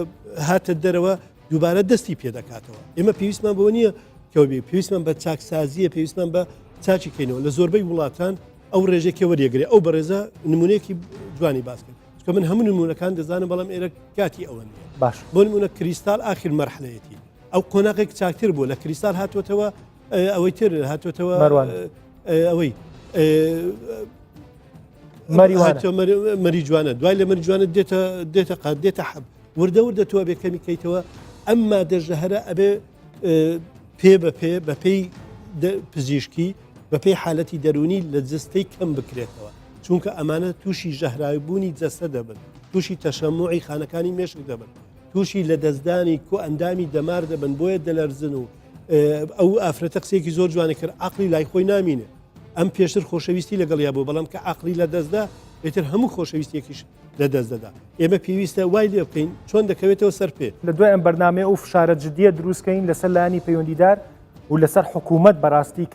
Speaker 3: هاتە دەرەوە دووبارە دەستی پێ دەکاتەوە ئێمە پێویستمان بۆ نییە کەوبێ پێویستمان بە چاکسازیە پێویستمان بە چاچی کەینەوە لە زۆربەی وڵاتان ئەو ڕێژێکی وەریەگرێ ئەو بەڕێزە نمونەیەکی جوانی باس کرد چکە من هەموو نمونونەکان دەزانم بەڵام ئێرە کاتی ئەوە نیە
Speaker 1: باش
Speaker 3: بۆ نمونە کریستال آخر مەرحلەیەتی ئەو قۆناغێک چاکتر بوو لە کریستال هاتوۆتەوە ئەوەی تر هاتوۆتەوە ئەوەی مەریجوانە دوای لە مەریجوانە دێتە قات دێتە حەب وردە وردەتەوە بێکەمی کەیتەوە ئەمما دەژەهرە ئەبێ پێ بە پێی پزیشکی بە پێی حالەتی دەرونی لە جستەی کەم بکرێتەوە چونکە ئەمانە تووشی ژەهراویبوونی جەستە دەبن تووشی تەشەموعی خانەکانی مێشک دەبن تووشی لە دەستدانی کۆ ئەندامی دەمار دەبن بۆیە دەلەرزن و ئەو ئافرەتە قسێکی زۆر جوانە کرد عقلی لای خۆی نامینێ ئەم پێشتر خۆشەویستی لەگەڵیا بوو بەڵام کە عقلی لە دەستدا بێتر هەموو خۆشەویستیەکیش لە دەستدەدا ئێمە پێویستە وای لێ بکەین چۆن دەکەوێتەوە سەر پێ
Speaker 1: لە دوای ئەم بەرنامەیە و فشارە جدیە دروستکەین لەسەر لایانی پەیوەندیدار و لەسەر حکوومەت بەڕاستی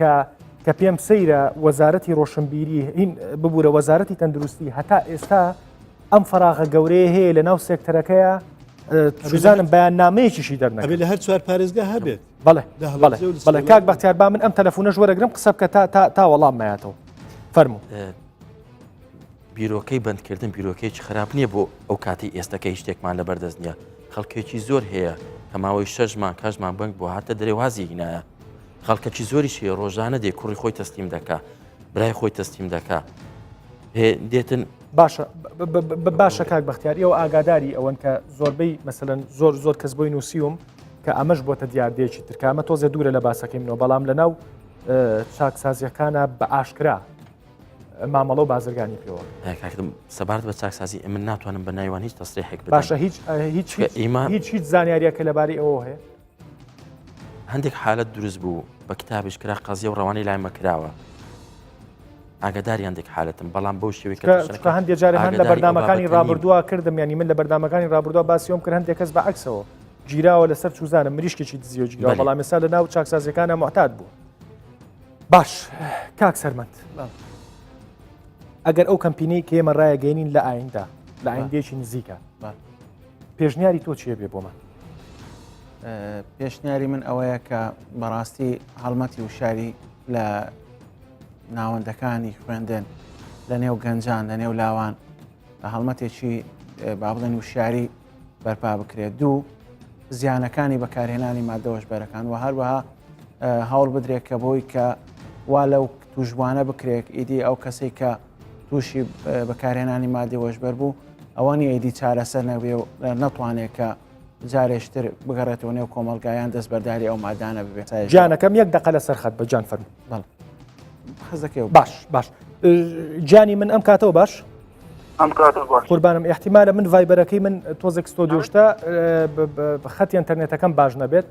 Speaker 1: کە پێم سەیرە وەزارەتی ڕۆشنبیری هین ببوورە وەزارەتی تەندروستی هەتا ئێستا ئەم فراغە گەورەیە هەیە لە ناو سێکتەرەکەیە شوزانم بەیان نامەیەکیشی دەرنەکە
Speaker 3: لە هەر چوار پارێزگا هەبێت
Speaker 1: بەڵێ کاک بەختیار با من ئەم تەلەفۆنەش وەرەگرم قسە بکە تا وەڵام مایاتەوە فەرموو
Speaker 2: بیرۆکەی بندکردن بیرۆکەیەکی خراپ نییە بۆ ئەو کاتی ئێستەکەی شتێکمان لەبەردەست نییە خەڵکێکی زۆر هەیە کە ماوەی 6 مان کەژمان بنگ بۆ هاتە دەرێوازی هینایە خەڵکەکی زۆریش هەیە ڕۆژانە دێ کوڕی خۆی تەستیم دەکا برای خۆی تەستیم دەکا دێتن
Speaker 1: باشە کاک بەختیار ئەوە ئاگاداری ئەوەن کە زۆربەی مەسەلەن زۆر کەس بۆی نووسیوم کە ئەمەش بۆتە دیاردێکی ترکامە تۆزە دوورە لە باسەکەی منەوە بەڵام لەناو چاکسازیەکانە بە ئاشکرا مامەڵە و بازرگانی پێوە
Speaker 2: سەبارەت بە چاکسازی من ناتوانم بە نایوان هیچ تەسریحێک بدەم
Speaker 1: باشە هیچ زانیاریەکە لەبارەی ئەوە هەیە
Speaker 2: هەندێک حالت دروست بوو بە کتابش کرا قەزیە و ڕەوانەی لای مەکراوە ئاگاداری هەندێک حالتم بەڵام بەو شێوەی
Speaker 1: کە هەندێک جارێ هەند لە بەردامەکانی ڕابردووە کردم ینی من لە بەردامەکانی ڕابردووە باسیۆم کرد هەندێک کەس بە عکسەوە گیراوە لەسەر چوزانە مریشکێکی دزیۆ گیرا بەڵام ێستا لە ناو چاکسازیەکانە معتاد بوو باش کاک سەرمەند ئەگەر ئەو کەمپینەی کە ئێمە ڕایەگەینین لە ئایندا لە ئایندێکی نزیکە پێشنیاری تۆ چیە بێ بۆمان
Speaker 4: پێشنیاری من ئەوەیە کە بەڕاستی هەڵمەتی وشاری لە ناوەندەکانی خوێندن لە نێو گەنجان لە نێو لاوان هەڵمەتێکی با بڵێن وشاری بەرپا بکرێت دوو زیانەکانی بەکارهێنانی مادەوەشبەرەکان و هەروەها هەوڵ بدرێت کە بۆی کە وا لەو توژبوانە بکرێت ئیدی ئەو کەسێک کە تووشی بەکارهێنانی مادی وەشبەر بوو ئەوە نیە ئیدی چارەسەر نەبێ و نەتوانێت کە جارێشتر بگەڕێتەوە نێو کۆمەلگایان دەست بەرداری ئەو مادانە ببێت
Speaker 1: جانەکەم یەک دەقە لە سەرخەت بە جان فەرموو
Speaker 4: حەزەکەی
Speaker 1: باش جانی من ئەم کاتەوە باش قوربانم احتیمالە من ڤایبەرەکەی من تۆزێک ستۆدیۆشتا خەتی ئینتەرنێتەکەم باش نەبێت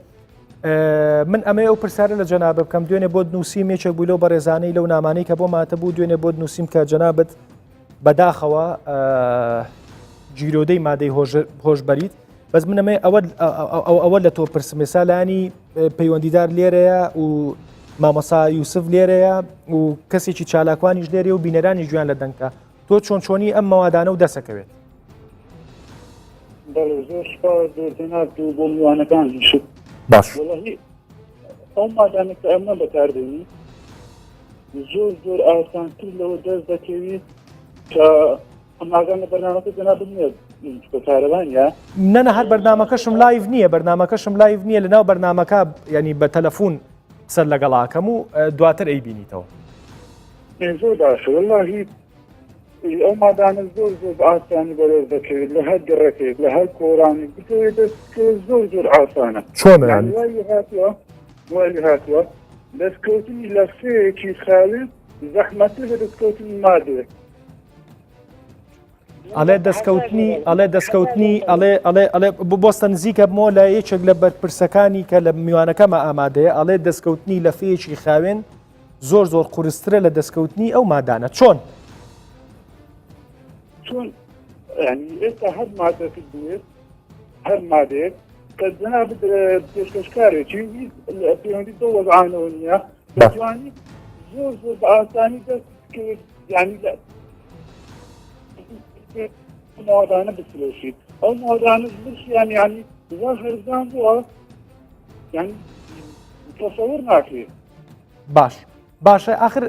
Speaker 1: من ئەمەیە ئەو پرسیارە لە جەنابە بکەم دوێنێ بۆ نووسیم یەکێک بوو لەو بەڕێزانەی لەو نامانەی کە بۆ ماتە بوو دوێنێ بۆ نووسیم کە جەنابەت بەداخەوە جیرۆدەی مادەی هۆشبەریت بەس من ئەمەیە ئەوە لە تۆ پرسمێسا لانی پەیوەندیدار لێرەیە و مامەسا یوسف لێرەیە و کەسێکی چالاکوانیش لێرێ و بینەرانی جویان لە دەنگکە تۆ چۆنچۆنی ئەم مەوادانە و دەسەکەوێت
Speaker 7: زۆر بۆ میوانەکان
Speaker 1: باش
Speaker 7: ئەو مادانە کە ئەمە بەکاردێنی زۆر ئاسانتر لەوە دەست دەکەوێت کە ئەماگانە بەرنامەکە جەناب نییە بەکارەوانە
Speaker 1: نەنە هەر بەرنامەکەشم لایڤ نییە بەرنامەکەشم لایڤ نییە لە ناو بەرنامەکە ینی بە تەلەفۆن سەر لەگەڵاکەم و دواتر ئەیبینیتەوە
Speaker 7: زۆر باشە وەڵڵاهی ئەو مادانە زۆر ئاسانی بەرەو دەکەوێت لە هەر گەڕەکەیت لە هەر کۆرانی بکەوێت زۆر ئاسانە
Speaker 1: چۆنە
Speaker 7: وای هاتووە دەستکەوتنی لە سەیەکی خاوێ زەحمەتە لە دەستکەوتنی مادێت
Speaker 1: ئەڵێ دەستکەوتنی ئەڵێ بۆستە نزیکە بمەوە لە یەکێک لە بەرپرسەکانی کە لە میوانەکەمە ئامادەیە ئەڵێ دەستکەوتنی لە فێیەکی خاوێن زۆر قورسترە لە دەستکەوتنی ئەو مادانە چۆن
Speaker 7: ئێستا هەر مادەکە بێت هەر مادێت کە جەناب پێشکەشکارێکی پەیوەندی دە وەزعانەوە نییە دەتوانی زۆر بە ئاسانی دەست ینی مادانە بفرۆشیت ئەو مادانە برشیان ینی زۆر هەرزان بووە ینی تەسەوور ناکرێت
Speaker 1: باشە ئاخر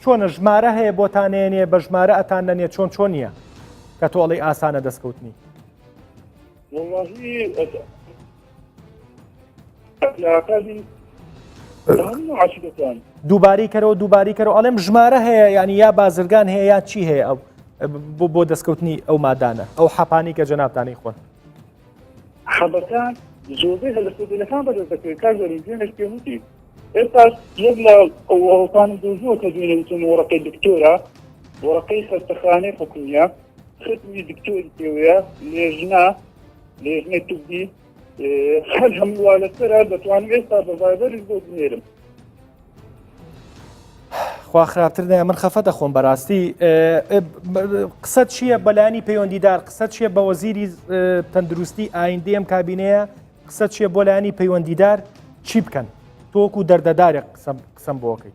Speaker 1: چۆنە ژمارە هەیە بۆتانێنێ بە ژمارە ئەتان نەنێ چۆن نییە کە تۆڵی ئاسانە دەستکەوتنی
Speaker 7: والله لاقادی هەموو عاشقەکان
Speaker 1: دووباری کەرەوە ئەڵێم ژمارە هەیە ینی یا بازرگان هەیە یا چی هەیە ئەو بۆ دەستکەوتنی ئەو مادانە ئەو حەپانی کە جەنابتانی خۆن
Speaker 7: حەبەکان زۆربەی هەلەسەکان بەدەست دەکەوێت کار زەریزیێنش پێوتی ئێستا یەک لە ئەوڵەکانی دۆزووە کە دوێنێتون وەڕەکەی دکتۆرە وەڕەکەی خەستەخانەی حکومیە ختمی دکتۆری پێوەیە لێژنەی توبی هەر هەموو لەسەرە دەتوانم ئێستا بە ڤایبەرش بۆ بنێرم
Speaker 1: خوا خراپتر نایە من خەفە دەخۆم بەڕاستی قسەت چییە بەلایانی پەیوەندیدار قسەت چییە بە وەزیری تەندروستی ئایندەی ئەم کابینەیە قسەت چییە بۆ لایانی پەیوەندیدار چی بکەن تۆکو دەردەدارێک قسەم بۆکەی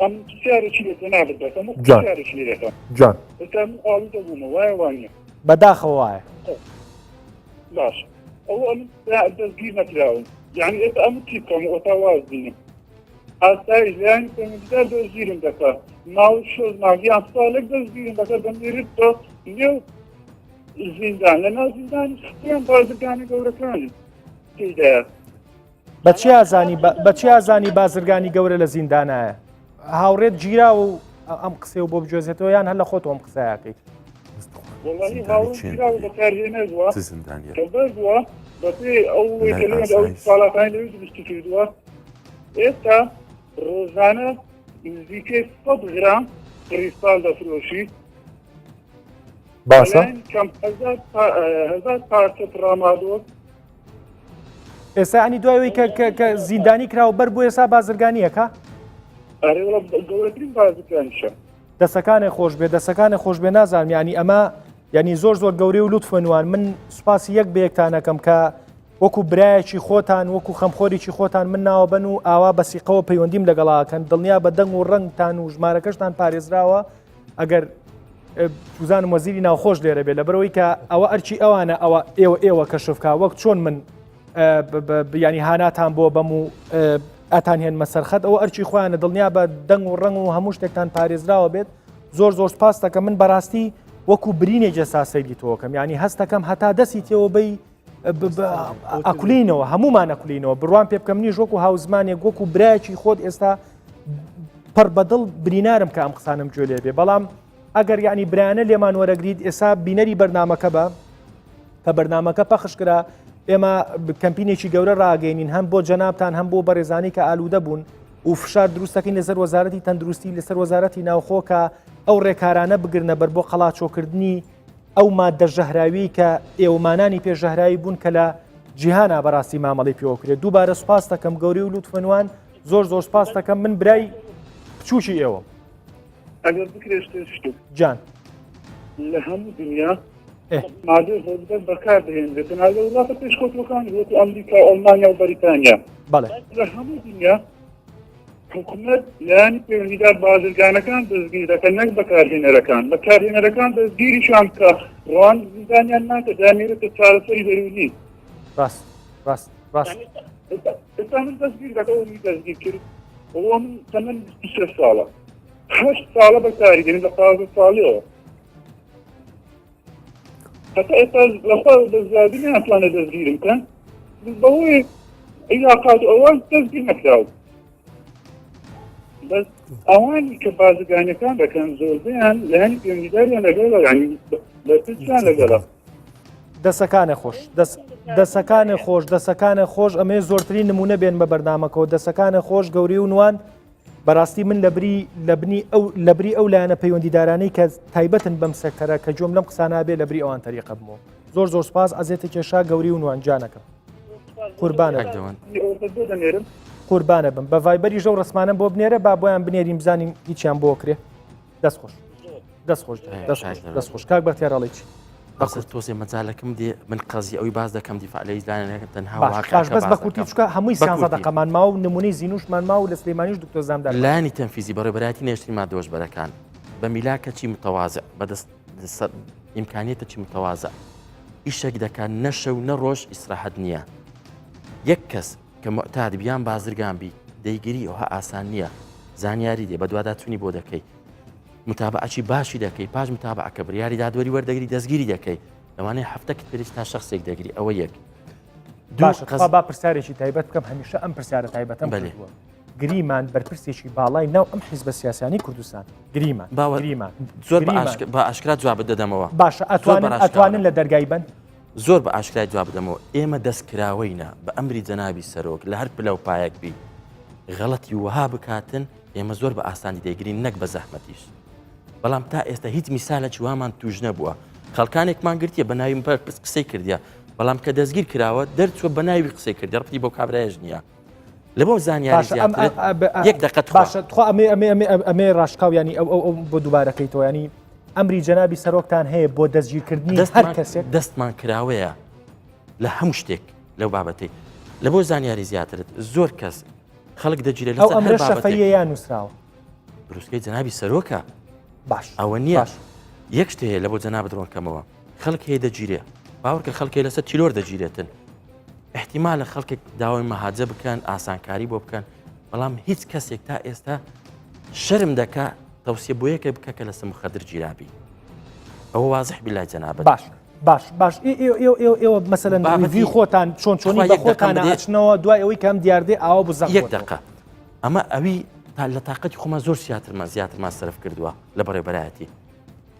Speaker 7: ئەم سیارێکی لێتە نابێت هەموو سیارێکی لێرێتە
Speaker 1: جان
Speaker 7: ئێستا ئاڵوودە بوومە وایە وانە
Speaker 1: بەداخەوە وایە
Speaker 7: باش ئەوە ئەم دەستگیر نەکراون یعنی ئێستا ئەم چی بکەم ئۆتا واز بینم ئاسایی ژیانی پەیوەندیدار دەستگیرم دەکات ماوە شۆز ماگیان ساڵێک دەستگیرم دەکات دەمێرێت تۆ نێو زیندان لە ناو زیندانی خستیان بازرگانی گەورەکانی تێدایە
Speaker 1: بە چی ئازانی بازرگانی گەورە لە زیندانایە هاوڕێت گیرا و ئەم قسێ و بۆ بجۆزێتەوە یان هەر لە خۆتۆم قسەیەکەیت
Speaker 7: والله هاوڕێت بەکارهێنەوە کە بەردووە بەپێی ئەو ئەو ساڵاتانی لەوێ دروستی کردووە ئێستا ڕۆژانە نزیکەی 100 غرام کریستال دەفرۆشی
Speaker 1: باشە
Speaker 7: کەم 1000 پارچە پڕامادۆ
Speaker 1: ئێستا ئەنی دوایەوەی کە زیندانی کراوە بەر بۆ ئێستا بازرگانیەکە
Speaker 7: ئەرێوە گەورەترین بازرگانیشە
Speaker 1: دەسەکانی خۆش بێ نازانم ینی ئەمە ینی زۆر گەورەی و لوتفەنوان من سوپاسی یەک بەیەکتانەکەم کە وەکو برایەکی خۆتان وەکو خەمخۆریی خۆتان من ناوە بن و ئاوا بەسیقەوە پەیوەندیم لەگەڵاکەن دڵنیا بە دەنگ و ڕەنگتان و ژمارەکەشتان پارێزراوە ئەگەر توزانم وەزیری ناوخۆش لێرە بێت لەبەرەوەی کە ئەوە ئەرچی ئەوانە ئێوە کەشفکە وەک چۆن من ینی هاناتان بۆ بەم و ئەتان هێنمە سەرخەت ئەوە ئەرچی خۆیانە دڵنیا بە دەنگ و ڕەنگ و هەموو شتێکتان پارێزراوە بێت زۆر سپاس دەکەم من بەڕاستی وەکو برینێکە ساسەیلی تۆکەم ینی هەستەکەم هەتا دەستی تێەوە بەی ئەکولینەوە هەمومان ئەکولینەوە بڕوان پێ بکەم نیش وەکو هاوزمانێک وەکو برایەکی خۆت ئێستا پڕ بەدڵ برینارم کە ئەم قسانم گوێ لێ بێ بەڵام ئەگەر یعنی برایانە لێمان وەرەگریت ئێستا بینەری بەرنامەکە بە کە بەرنامەکە پەخشکرا ئێمە کەمپینێکی گەورە ڕاگەینین هەم بۆ جەنابتان هەم بۆ بەڕێزانی کە ئالوودە بوون و فشار دروستەکەین لەسەر وەزارەتی تەندروستی لەسەر وەزارەتی ناوخۆکە ئەو ڕێکارانە بگرنە بەر بۆ قەڵاچۆکردنی ئەو مادە ژەهراوی کە ئێوەمانانی پێشەهراوی بوون کە لە جیهانە بەڕاستی مامەڵی پێوەکرێت دووبارە سوپاس دەکەم گەوری و لوتفەنوان زۆر سوپاس دەکەم من برای بچووکی ئێوە
Speaker 7: ئەگەر بکرێت
Speaker 1: جان
Speaker 7: لە هەموو دنیا مادە زۆر بەکار دەهێنرێتن لە وڵاتە پێشکەوتوەکان وەکو ئەمریکا ئەڵمانیا و بەریتانیا
Speaker 1: بەڵێ
Speaker 7: لە هەموو دنیا حکوومەت لایانی پەیوەندیدار بازرگانەکان دەستگیر دەکەن نەک بەکارهێنەرەکان بەکارهێنەرەکان دەستگیریشان کە ڕوان زیندانیان ناکە دامێرێتە چارەسەری دەرونی
Speaker 1: ڕاست
Speaker 7: ئێستا من دەستگیر دەکەوەی دەستگیر کرد ئەوە من تەمەن 23 ساڵە 8 ساڵە بەکاریگەنی لە 15 ساڵیەوە حتى ئێستا لەخوا دەستزیادی ناتوانە دەستگیرم کەن بەهۆی عیلاقات ئەوان دەستگیر نەکراوە بەس ئەوانی کە بازرگانیەکان دەکەن زۆربیان لایانی پەیوەندیداریان لەگەڵە یعنی بەرپرسیان لەگەڵە
Speaker 1: دەسەکانە خۆش ئەمێ زۆرترین نمونە بێن بە بەردامەکەەوە دەسەکانە خۆش گەوری و نوان بەڕاستی من لەبری ئەو لایەنە پەیوەندیدارانەی کە تایبەتن بەم سەکتەرە کە جۆم لەم قسانە بێ لەبری ئەوان تەریقە بمەوە زۆر سپاس ئەزێتە کێشا گەوری و نوانجانەکەم قوربانە بم بە ڤایبەری ژەو ڕسمانە بۆ بنێرە با بۆیان بنێریم بزانین هیچیان بۆ کرێ دەستخۆش کاک بەختیار ئەڵێ چی
Speaker 2: تۆزێ مەجالەکەم دێ من قەزی ئەوی باز دەکەم دیفاع لە ئیزدانەکە تەنها
Speaker 1: بەس بە کورتی چکە هەمووی سیانزە دەقەمان ماوە و نمونەی زینوشمان ماوە لە سلەیمانیش دکتۆر زامدار
Speaker 2: لایانی تەنفیزی بەڕێوەبەرایەتی نێشتنی مادەوەژبەرەکان بە میلاکەچی متەوازە بەدەست ئیمکانیەتەکی متەوازە ئیشێک دەکات نەشە و نەڕۆژ ئیسراحەت نییە یەک کەس کە معتاد بیان بازرگان بی دەیگیری ئەوها ئاسان نییە زانیاری دێ بە دوواداچوونی بۆ دەکەی متابعەکی باشی دەکەی پاش متابعەکە بڕیاری دادوەری وەردەگری دەستگیری دەکەی لەوانەیە هەفتەکت پێویست تا شخصێک دەگری ئەوە یەک
Speaker 1: باشە با پرسیارێکی تایبەت بکەم هەمیشە ئەم پرسیارە تایبەتەم کردووە گریمان بەرپرسێکی باڵای ناو ئەم حیزبە سیاسانی کوردستان گریمان
Speaker 2: زۆر بە ئاشکرا جواب دەدەمەوە
Speaker 1: باشە ئەتوانن لە دەرگای بن
Speaker 2: زۆر بە ئاشکرای جواب بدەمەوە ئێمە دەستکراوەینە بە ئەمری جەنابی سەرۆک لە هەر پلە و پایەک بی غەڵەتی وها بکاتن ئێمە زۆر بە ئاسانی دەیگرین نەک بە زەحمەتیش بەڵام تا ئێستا هیچ میسالە چوامان توش نەبووە خەڵکانێکمان گرتیە بە ناوی پرس قسەی کردیا بەڵام کە دەستگیر کراوە دەرچوە بە ناوی قسەی کردی ڕپی بۆ کابراایش نییە لە بۆ زانیاری یەک دقت
Speaker 1: باشە تخوا ئەمێ ڕاشکاو ینی ئەو بۆ دووبارەکەیتەوە ینی ئەمری جەنابی سەرۆکتان هەیە بۆ دەستگیرکردنی هەر کەسێک
Speaker 2: دەستمان کراوەیە لە هەموو شتێک لەو بابەتی لە بۆ زانیاری زیاترت زۆر کەس خەڵک دەگیرێت لە
Speaker 1: ئەمرە شەفەیە یان نووسراوە
Speaker 2: بروسکەی جەنابی سەرۆکە
Speaker 1: باش
Speaker 2: ئەوە نییە یەک شتەیە لە بۆ جەناب درۆنکەمەوە خەڵک هەیە دەگیرێ باوەڕکە خەڵکی لەسەر تیلۆر دەگیرێتن احتیمالە خەڵکێک داوای مەهاجە بکەن ئاسانکاری بۆ بکەن بەڵام هیچ کەسێک تا ئێستا شەرم دەکا تەوسیە بۆ یەکە بکە کە لەسەر مخەدر گیرابی ئەوە وازح بیلای جەنابەت
Speaker 1: باش ئێوە مەسەلەن ریڤی خۆتان چۆنی بە خۆتان ئاچنەوە دوای ئەوەی کەم دیاردێ ئاوا بزە
Speaker 2: یەک دقە ئەمە ئەوی تا لە تااقەتی خۆمان زۆر زیاترمان سرف کردووە لە بەڕێبەرایەتی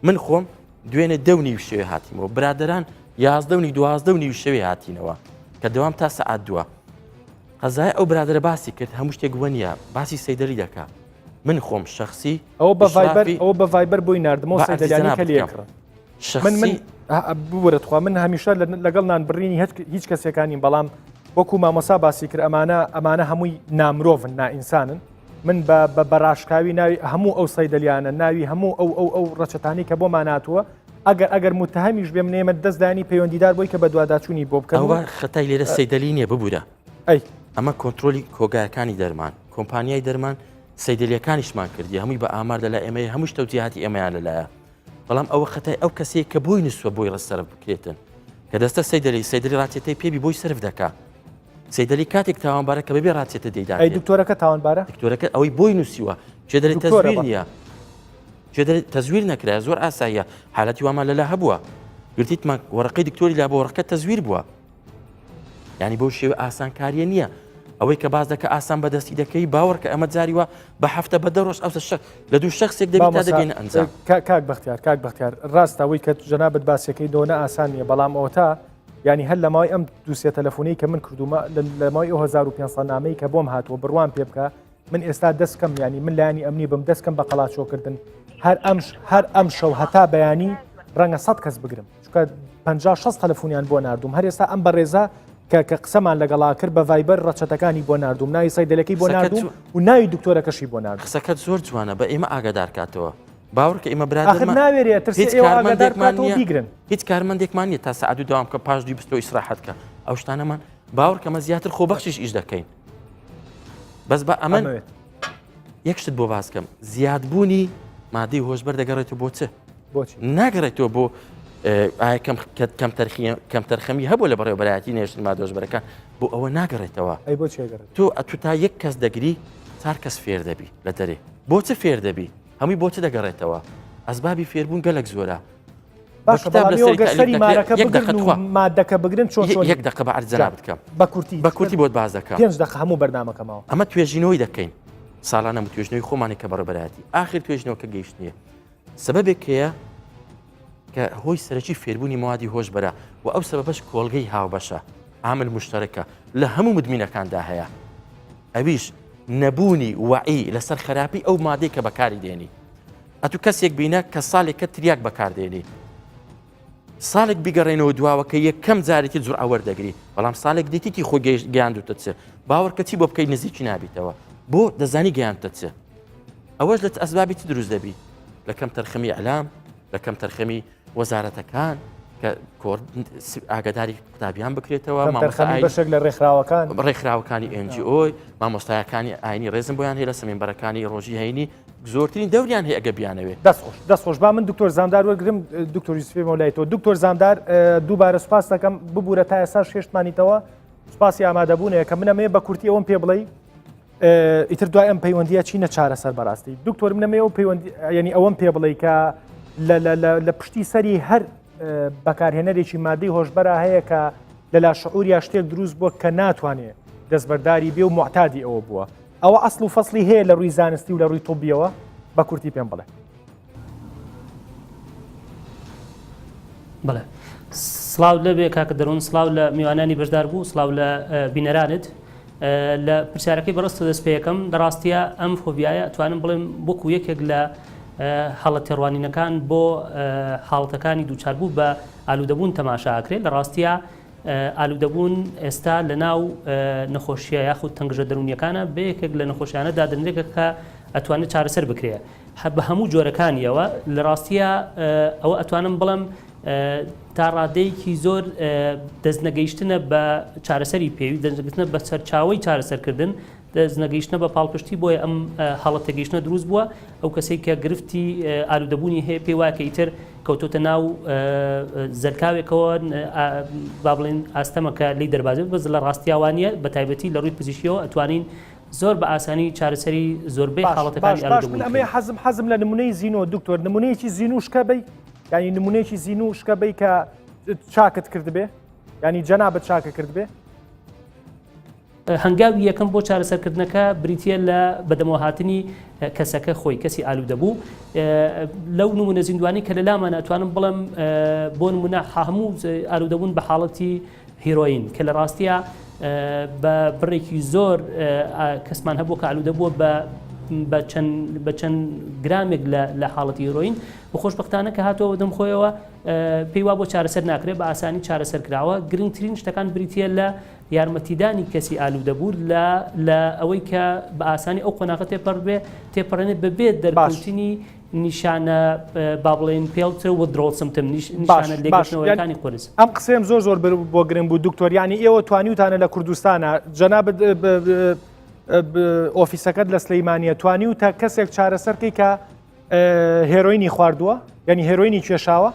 Speaker 2: من خۆم دوێنێ دەونی شوێ هاتیمەوە برادران 11 12 شەوێ هاتینەوە کە دەوام تا سەعات دووە قەزای ئەو برادرە باسی کرد هەموو شتێک وەنیە باسی سەیدەری دەکا من خۆم شخصی
Speaker 1: ئەوە بە ڤایبەر بۆی نردمەوە سەیدەریانی کە لێکڕن من بوەرەتخوا من هەمیشە لەگەڵ نان بڕینی هیچ کەسێکانی بەڵام وەکو مامۆسا باسی کرد ئەمانە هەمووی نامرۆڤن نائینسانن من بە بەڕاشکاوی ناوی هەموو ئەو سەیدەلیانە ناوی هەموو ئەو ڕەچەتانی کە بۆمان هاتووە ئەگەر متهمیش بێم نێمە دەستدانی پەیوەندیدار بۆی کە بە دوواداچوونی بۆ بکەن
Speaker 2: ئەوە خەتای لێرە سەیدەلی نییە ببوورە
Speaker 1: ئەی
Speaker 2: ئەمە کۆنتترۆلی کۆگایەکانی دەرمان کۆمپانیای دەرمان سەیدەلیەکانیشمان کردی هەمووی بە ئامار لەلا ئێمە هەموو شتەوجیهاتی ئێمەیان لەلایە بەڵام ئەوە خەتای ئەو کەسێک کە بۆی نووسوە بۆی ڕەسەرف بکرێتن کە دەستە سەیدەلی ڕاتێتەی پێبی بۆی سرف دەکا سەیدەلی کاتێک تاوانبارە کە ببێ ڕاتێتە دەیدا
Speaker 1: ئەی دکتۆرەکە تاوانبارە
Speaker 2: دکتۆرەکە ئەوەی بۆی نووسیوە جێدەری تەزویر نییە جێدەری تەزویر نەکرا زۆر ئاساییە حالەتی وامان لەلا هەبووە گرتیتمان وەرەقەی دکتۆری لا بۆ وەرەقە تەزویر بووە ینی بۆ شێوە ئاسانکاریە نییە ئەوەی کە باز دەکە ئاسان بەدەستی دەکەی باوەڕکە ئەمە جاریوە بە هەفتە بە دەڕۆژ ئەو لە دوو شخصێک دەبێت تا دەگەینە ئەنجام
Speaker 1: کاک بەختیار ڕاستە ئەوەی کە جەنابەت باسیەکەی دۆنە ئاسان نیە بەڵام ئەوە تا ینی هەر لە ماوەی ئەم دووسێ تەلەفۆنی کە من کردومە لە ماوەی 1500 نامەی کە بۆم هاتووە بڕوان پێ بکە من ئێستا دەستکەم ینی من لایانی ئەمنی بم دەستکەم بە قەڵاچۆکردن هەر ئەم شەو هەتا بەیانی ڕەنگە 100 کەس بگرم چکە 50-60 تەلەفۆنیان بۆ نردوم هەر ئێستا ئەم بەڕێزە کە قسەمان لەگەڵا کرد بە ڤایبەر ڕەچەتەکانی بۆ نردوم ناوی سەیدەلەکەی بۆ نردوم و ناوی دکتۆرەکەشی بۆ نردوم
Speaker 2: قسەکەت زۆر جوانە بە ئێمە ئاگادار کاتەوە باوەڕکە ئێمە برادرمان
Speaker 1: ناوێرێت بیگرن
Speaker 2: هیچ کارمەندێکمان نیە تا سەعات دوام کە پاش دوی بستەوە ئیسراحەتکە ئەو شتانەمان باوەڕکەمە زیاتر خۆبەخشیش ئیش دەکەین بەس بە ئەمن یەک شت بۆ باسکەم زیادبوونی مادەی هۆشبەر دەگەڕێتەوە بۆ چ ناگەڕێتەوە بۆ ئایا کەم تەرخەمی هەبوو لە بەڕێوەبەرایەتی نێشتن مادۆژبەرەکان بۆ ئەوە ناگەڕێتەوە تۆ تا یەک کەس دەگری 4 کەس فێر دەبی لە دەرێ بۆ چ فێر دەبی هەمووی بۆ چ دەگەڕێتەوە ئەسبابی فێربوون گەلک زۆرە
Speaker 1: مادەکە بگرن چۆن
Speaker 2: یەک دقە بە عەرزە بکەم بە کورتی بۆت باز دەکەم
Speaker 1: 5 دقە هەموو بەرنامەکەمەوە
Speaker 2: ئەمە توێژینەوەی دەکەین ساڵانە توێژنەوەی خۆمانی کە بەڕێبەرایەتی ئاخر توێژنەوەکە گەیشتنیە سبەبێک هەیە کە هۆی سەرەکی فێربوونی موادی هۆشبەرە و ئەو سەبەبەش کۆڵگەی هاوبەشە عامل مشتەرەکە لە هەموو مدمینەکاندا هەیە ئەویش نەبوونی وعی لەسەر خراپی ئەو مادەی کە بەکاری دێنی ئەتو کەسێک بینە کە ساڵێکە تریاک بەکاردێنی ساڵێک بیگەڕێنەوە دواوە کە یەکەم جارێکی زۆر ئەوەردەگری بەڵام ساڵێک دیتیکی خۆ گەیاندوتە چ باوەڕکە چی بۆ بکەی نزیکی نابیتەوە بۆ دەزانی گەیاندتە چ ئەوەش لە ئەسبابی چ دروست دەبی لە کەم تەرخەمی ئەلام لە کەم تەرخەمی وەزارەتەکان کە ئاگداری قوتابیان بکرێتەوە
Speaker 1: بەشێک لە
Speaker 2: ڕێکخراوەکانی NGO مامۆستایەکانی ئاینی ڕێزم بۆیان هەیە لە سەمینبەرەکانی ڕۆژی هەینی زۆرترین دەوریان هەیە ئەگە بیانەوێت
Speaker 1: دەستخۆش با من دکتۆر زامدار وەرگرم دکتۆر یوسفی مەولایەتەوە دکتۆر زامدار دووبارە سوپاس دەکەم ببوورە تا ئێستا شێشتمانیتەوە سوپاسی ئامادەبوونەیە کە منەمێ بە کورتی ئەوم پێ بڵێ ئیتر دوای ئەم پەیوەندیە چینە چارەسەر بەڕاستی دکتۆر منەمەوە پەیوەندی ینی ئەوەم پێ بڵێ کە لە پشتی سەری هەر بەکارهێنەرێکی مادەی هۆشبەرە هەیە کە لەلا شعوریا شتێک دروست بووە کە ناتوانێت دەستبەرداری بێ و معتادی ئەوە بووە ئەوە ئەسڵ و فەسلی هەیە لە ڕووی زانستی و لە ڕووی تۆبیەوە بە کورتی پێم بڵێ
Speaker 8: بڵێ سڵاو لەبێ کاکە دەڕۆن سڵاو لە میوانانی بەشدار بوو سڵاو لە بینەرانت لە پرسیارەکەی بەڕستە دەست پێیەکەم لە ڕاستیە ئەم فۆبیایە توانم بڵێم بۆکو یەکێک لە حاڵەت تێڕوانینەکان بۆ حاڵەتەکانی دووچاربوو بە ئالوودەبوون تەماشاکرێت لە ڕاستیە ئالوودەبوون ئێستا لە ناو نەخۆشیە یاخود تەنگژە دەرونیەکانە بە یەکێک لە نەخۆشیانەدا دەنرێکە کە ئەتوانێت چارەسەر بکرێ بە هەموو جۆرەکانیەوە لە ڕاستیە ئەوە ئەتوانم بڵم تا ڕادەیەکی زۆر دەستنەگەیشتنە بە چارەسەری پێوی دەستنەگەیشتنە بە سەرچاوی چارەسەرکردن دەستنەگەیشتنە بە پاڵپشتی بۆیە ئەم حاڵەتەگەیشتنە دروست بووە ئەو کەسێک کە گرفتی ئالوودەبوونی هەیە پێی وایە کە ئیتر کەوتۆتە ناو زەرکاوێکەوە با بڵێن ئاستەمەکە لی دەربازێت بەس لە ڕاستیاوانیە بە تایبەتی لە ڕووی پزیشکیەوە ئەتوانین زۆر بە ئاسانی چارەسەری زۆربەی حاڵەتەکانی ئالوودەبوون
Speaker 1: ئەمەیە حەزم لە نمونەی زیینۆ دکتۆر نمونەیەکی زیین و شکە بەی ینی نمونەیەکی زیین و شکە بەی کە چاکت کرد بێ ینی جەنابەت چاکە کرد بێ
Speaker 8: هەنگاوی یەکەم بۆ چارەسەرکردنەکە بریتە لە بەدەمەوە هاتنی کەسەکە خۆی کەسی ئالوودەبوو لەو نمونە زیندوانی کە لە لامان ئەتوانم بڵم بۆ نمونە هەموو ئالوودەبوون بە حاڵەتی هیرۆین کە لە ڕاستیە بە بڕێکی زۆر کەسمان هەبوو کە ئالوودەبووە بە چەند گرامێک لە حاڵەتی هیرۆین بە خۆشبەختانە کە هاتەوە دەم خۆیەوە پێی وا بۆ چارەسەر ناکرێت بە ئاسانی چارەسەر کراوە گرنگترین شتەکان بریتە لە یارمەتیدانی کەسی ئالوودەبوو لە ئەوەی کە بە ئاسانی ئەو قۆناغە تێپەڕێنێت بەبێت دەرکەوتنی نیشانە با بڵێن پێڵتر و درۆسمتم نیشانە لێگەشتنەوەیەکانی قورس
Speaker 1: ئەم قسەم زۆر بۆ گرنگ بوو دکتۆریانی ئێوە توانیوتانە لە کوردستانە جەنابەت ئۆفیسەکەت لە سلەیمانیە توانی و تا کەسێک چارەسەرکەی کە هێرۆینی خواردووە ینی هێرۆینی کێشاوە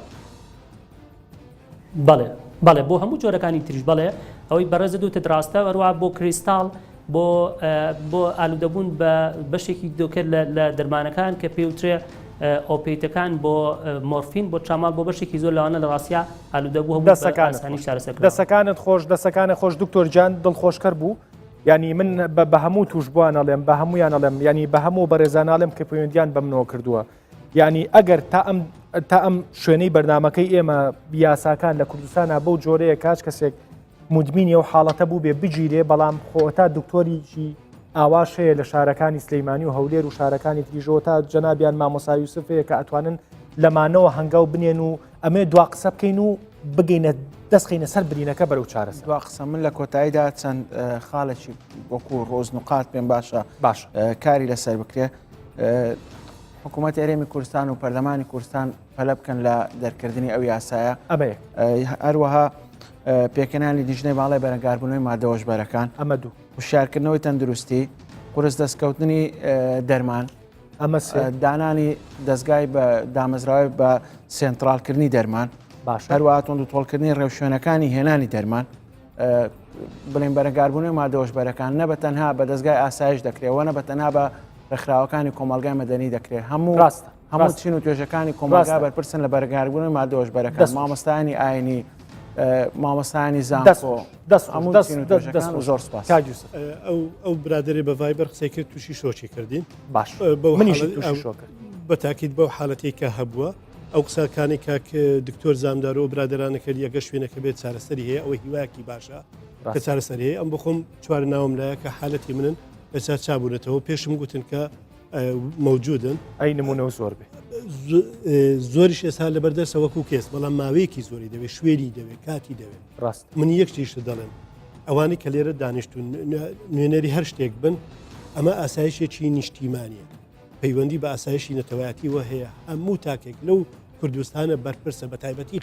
Speaker 8: بەڵێ بۆ هەموو جۆرەکانی تریش بڵێ ئەوەی بەڕێزە دوتە دراستە وەروە بۆ کریستاڵ بۆ ئالوودەبوون بە بەشێکی دۆکرد لە دەرمانەکان کە پێوترێ ئۆپیتەکان بۆ مۆرفین بۆ چامال بۆ بەشێکی زۆر لەوانە لە ڕاستیا ئالوودەبوو هەموو
Speaker 1: دەسەکانت خۆش دکتۆر جان دڵخۆشکەر بوو ینی من بە هەموو توش بووان ئەڵێم بە هەمویان ئەڵێم ینی بە هەموو بەڕێزاناڵێم کە پەیوەندیان بە منەوە کردووە ینی ئەگەر تا ئەم شوێنەی بەرنمەکەی ئێمە یاساکان لە کوردستانە بەو جۆرەیە کاچ کەسێک مدمینی و حاڵەتە بوو بێ بگیرێ بەڵام خۆتا دکتۆریی ئاواش هەیە لە شارەکانی سلەیمانی و هەولێر و شارەکانی تریژەوە تا جەنابیان مامۆسا یوسفەیە کە ئەتوانن لەمانەوە هەنگاو بنێن و ئەمێ دوا قسە بکەین و بگەینە دەستخینە سەر برینەکە بەرەو چارەسەر
Speaker 4: دوا قسە من لە کۆتاییدا چەند خاڵێکی وەکو ڕۆزنقات پێم باش کاری لەسەر بکرێ حکوومەت هەرێمی کوردستان و پەرلەمانی کوردستان پەلە بکەن لە دەرکردنی ئەو یاسایە هەروەها پێکەنانی دیژنەی باڵای بەرەنگاربوونەوەی مادە هۆشبەرەکان
Speaker 1: ئەمە دوو
Speaker 4: وشارکردنەوەی تەندروستی قورس دەستکەوتنی دەرمان ئەمە دانانی دەستگای بە دامەزراوی بە سنترالکردنی دەرمان هەروەها تۆند و تۆڵکردنی ڕێوشوێنەکانی هێنانی دەرمان بڵێن بەرەنگاربوونەوەی مادە هۆشبەرەکان نە بە تەنها بە دەستگای ئاسایش دەکرێتەوە نە بە تەنها بە ڕێکخراوەکانی کۆمەلگای مەدەنی دەکرێت هەموو چین و توێژەکانی کۆمەلگا بەرپرسن لە بەرەنگاربوونەوەی مادە هۆشبەرەکان مامۆستایانی ئاینی مامۆستایانی زانکۆ زۆر سپاس
Speaker 3: ئەو برادێ بە ڤایبەر قسەی کرد تووشی شۆکی کردین
Speaker 1: باش
Speaker 3: بە تاکیید بەو حاڵەتی کە هەبووە ئەو قسەکانی کاک دکتۆر زامدار و برادرانەکە یەگە شوێنەکە بێت چارەسەری هەیە ئەوەی هیواکی باشە کە چارەسەری هەیە ئەم بخۆم چوار ناوم لایە کە حالەتی منن لەسەر چابوونێتەوە پێشم گوتن کە مەوجودن
Speaker 1: ئەی نمونە زۆر بێ
Speaker 3: زۆریش ئێستا لە بەردەسە وەکو کێس بەڵام ماوەیەکی زۆری دەوێت شوێنی دەوێت کاتی دەوێت
Speaker 1: ڕاست
Speaker 3: من یەکشتیشە دەڵێن ئەوانی کە لێرە دانیشتون نوێنەری هەر شتێک بن ئەمە ئاسایشێکی نیشتیمانیە پەیوەندی بە ئاسایشی نەتەوایەتیوە هەیە هەموو تاکێک لەو کوردستانە بەرپرسە بە تایبەتی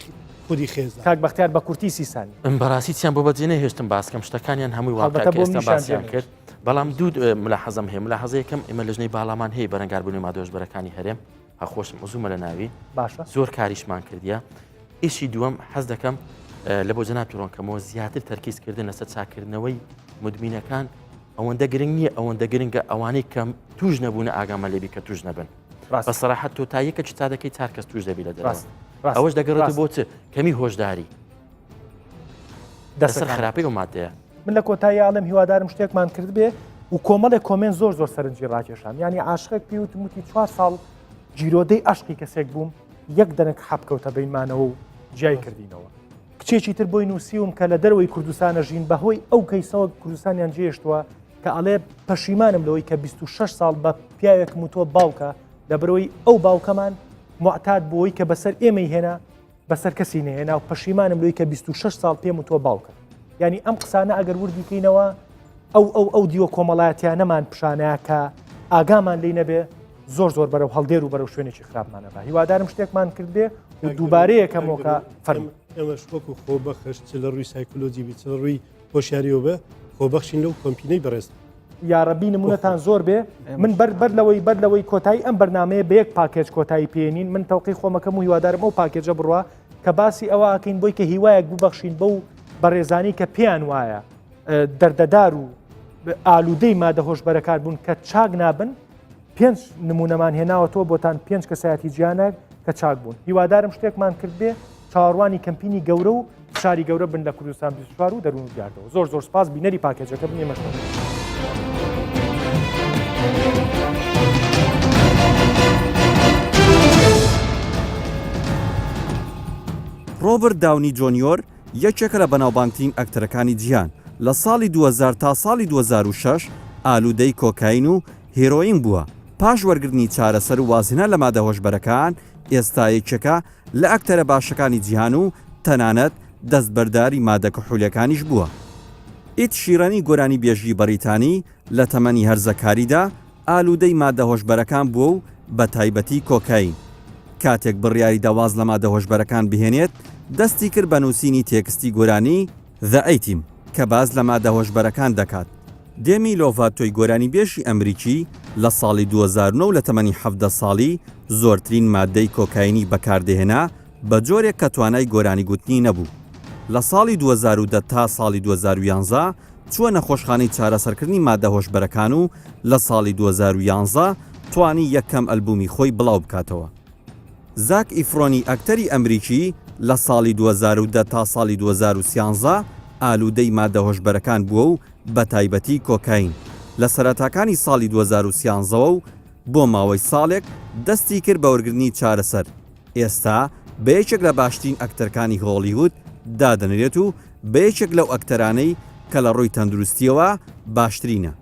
Speaker 3: خودی خێزان
Speaker 1: کاک بەختیار بە کورتی سیسانی
Speaker 2: بەڕاستییان بۆ بەجێنە هێشتم باسکەم شتەکانیان هەمووی واقعێستا باسییان کرد بەڵام دوو ملاحەزەم هەیە ملاحەزەیەکەم ئێمە لە ژنەی باڵامان هەیە بەرەنگاربوونی مادە هۆشبەرەکانی هەرێم هەخۆشم زوومە لە ناوی
Speaker 1: باشە
Speaker 2: زۆر کاریشمان کردیە ئیشی دووەم حەز دەکەم لە بۆ جەناب تۆڕۆنکەمەوە زیاتر تەرکیزکردن لەسەر چاکردنەوەی مدمینەکان ئەوەندە گرنگ نییە ئەوەندە گرنگە ئەوانەی کەم توش نەبوون ئاگامە لێبی کە توش نەبن بە سەراحەت تۆ تا یەکە چ تا دەکەی چار کەس توش دەبی لە دەڕاست ئەوەش دەگەڕێت بۆ چ کەمی هۆشداری دەسەر خراپەی ئەو مادەیە
Speaker 1: من لە کۆتایی ئاڵم هیوادارم شتێکمان کرد بێ و کۆمەڵێک کۆمنت زۆر سەرنجی ڕاکێشان ینی عاشقێک پێی وتی 4 ساڵ جیرۆدەی عشقی کەسێک بووم یەک دەنێک حەبکەوتە بینمانەوە و جای کردینەوە کچێکی تر بۆی نووسیوم کە لە دەرەوەی کوردستانە ژین بەهۆی ئەو کەیسەوە کوردستانیان جێشتووە کە ئەڵێ پەشیمانم لەوەی کە 26 ساڵ بە پیاوێکم و تۆ باوکە لەبەرەوەی ئەو باوکەمان معتاد بۆی کە بەسەر ئێمەی هێنا بەسەر کەسی نهێنا و پەشیمانم لەوەی کە 26 ساڵ پێم و تۆ باوکە ینی ئەم قسانە ئەگەر وردیکەینەوە ئەو دیوە کۆمەڵایەتیانەمان پیشانەیە کە ئاگامان لی نەبێ زۆر بەرەو هەڵدێر و بەرەو شوێنێکی خراپمانەبە هیوادارم شتێکمان کردێ و دووبارەیەکەمەوەکە فەرمی
Speaker 3: ئەمەش وەکو خۆبەخش چ لە ڕووی سایکۆلۆجی بێت چ لە ڕووی هۆشیاریەوە بە خۆبەخشین لەو کۆمپینەی بەڕێست
Speaker 1: یارەبی نمونەتان زۆر بێ من بەر لەوەی کۆتایی ئەم بەرنمەیە بە یەک پاکێج کۆتایی پێێنین من تەوقی خۆمەکەم و هیوادارم ئەو پاکێجە بڕوە کە باسی ئەوە ئاکەین بۆی کە هیوایەک ببەخشین بەو بەڕێزانی کە پێیان وایە دەردەدار و ئالوودەی مادە هۆشبەرەکان بوون کە چاک نابن 5 نمونەمان هێناوەتەوە بۆتان 5 کەسایەتی گیانە کە چاک بوون هیوادارم شتێکمان کرد بێ چاوەڕوانی کەمپینی گەورە و شاری گەورە بن لە کوردستان 24 و دەروون دیاردەوە زۆر سپاس بینەری پاکێجەکە بنێمەش
Speaker 9: ڕۆبرت داونی جۆنیۆر یەکێکە لە بەناوبانگترین ئەکتەرەکانی جیهان لە ساڵی 2000 تا ساڵی 2006 ئالوودەی کۆکاین و هێرۆین بووە پاش وەرگرتنی چارەسەر و وازینە لە مادە هۆشبەرەکان ئێستا یەکێکە لە ئەکتەرە باشەکانی جیهان و تەنانەت دەستبەرداری مادە کحوولەکانیش بووە ئیت شیرەنی گۆرانی بێژی بەریتانی لە تەمەنی هەرزەکاریدا ئالوودەی مادە هۆشبەرەکان بووە و بە تایبەتی کۆکاین کاتێک بڕیاری داواز لە مادە هۆشبەرەکان بهێنێت دەستی کرد بە نووسینی تێکستی گۆرانی The A-Team کە باز لە مادە هۆشبەرەکان دەکات دێمی لۆڤاتۆی گۆرانی بێژی ئەمریکی لە ساڵی 2009 لە تەمەنی 17 ساڵی زۆرترین مادەی کۆکاینی بەکاردەهێنا بە جۆرێک کە توانای گۆرانی گوتنی نەبوو لە ساڵی 2010 تا ساڵی 2011 چووە نەخۆشخانەی چارەسەرکردنی مادە هۆشبەرەکان و لە ساڵی 2011 توانی یەکەم ئەلبومی خۆی بڵاو بکاتەوە زاک ئیفرۆنی ئەکتەری ئەمریکی لە ساڵی 2010 تا ساڵی 2013 ئالوودەی مادە هۆشبەرەکان بووە و بە تایبەتی کۆکاین لە سەرەتاکانی ساڵی 2013 و بۆ ماوەی ساڵێک دەستی کرد بە وەرگرتنی چارەسەر ئێستا بە یەکێک لە باشترین ئەکتەرەکانی هۆلیوود دادەنرێت و بە یەکێک لەو ئەکتەرانەی کە لە ڕووی تەندروستیەوە باشترینە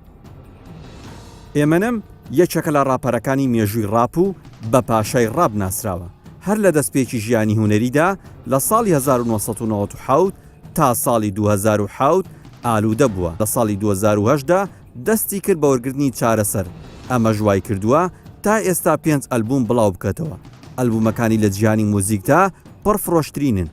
Speaker 9: ئێمەنم یەکێکە لە ڕاپەرەکانی مێژووی ڕاپ و بە پاشای ڕاب ناسراوە هەر لە دەستپێکی ژیانی هونەریدا لە ساڵی 1997 تا ساڵی 2007 ئالوودە بووە لە ساڵی 2010دا دەستی کرد بە وەرگرتنی چارەسەر ئەمە ژوای کردووە تا ئێستا 5 ئەلبوم بڵاو بکەتەوە ئەلبومەکانی لە جیهانی موزیکدا پڕفرۆشترینن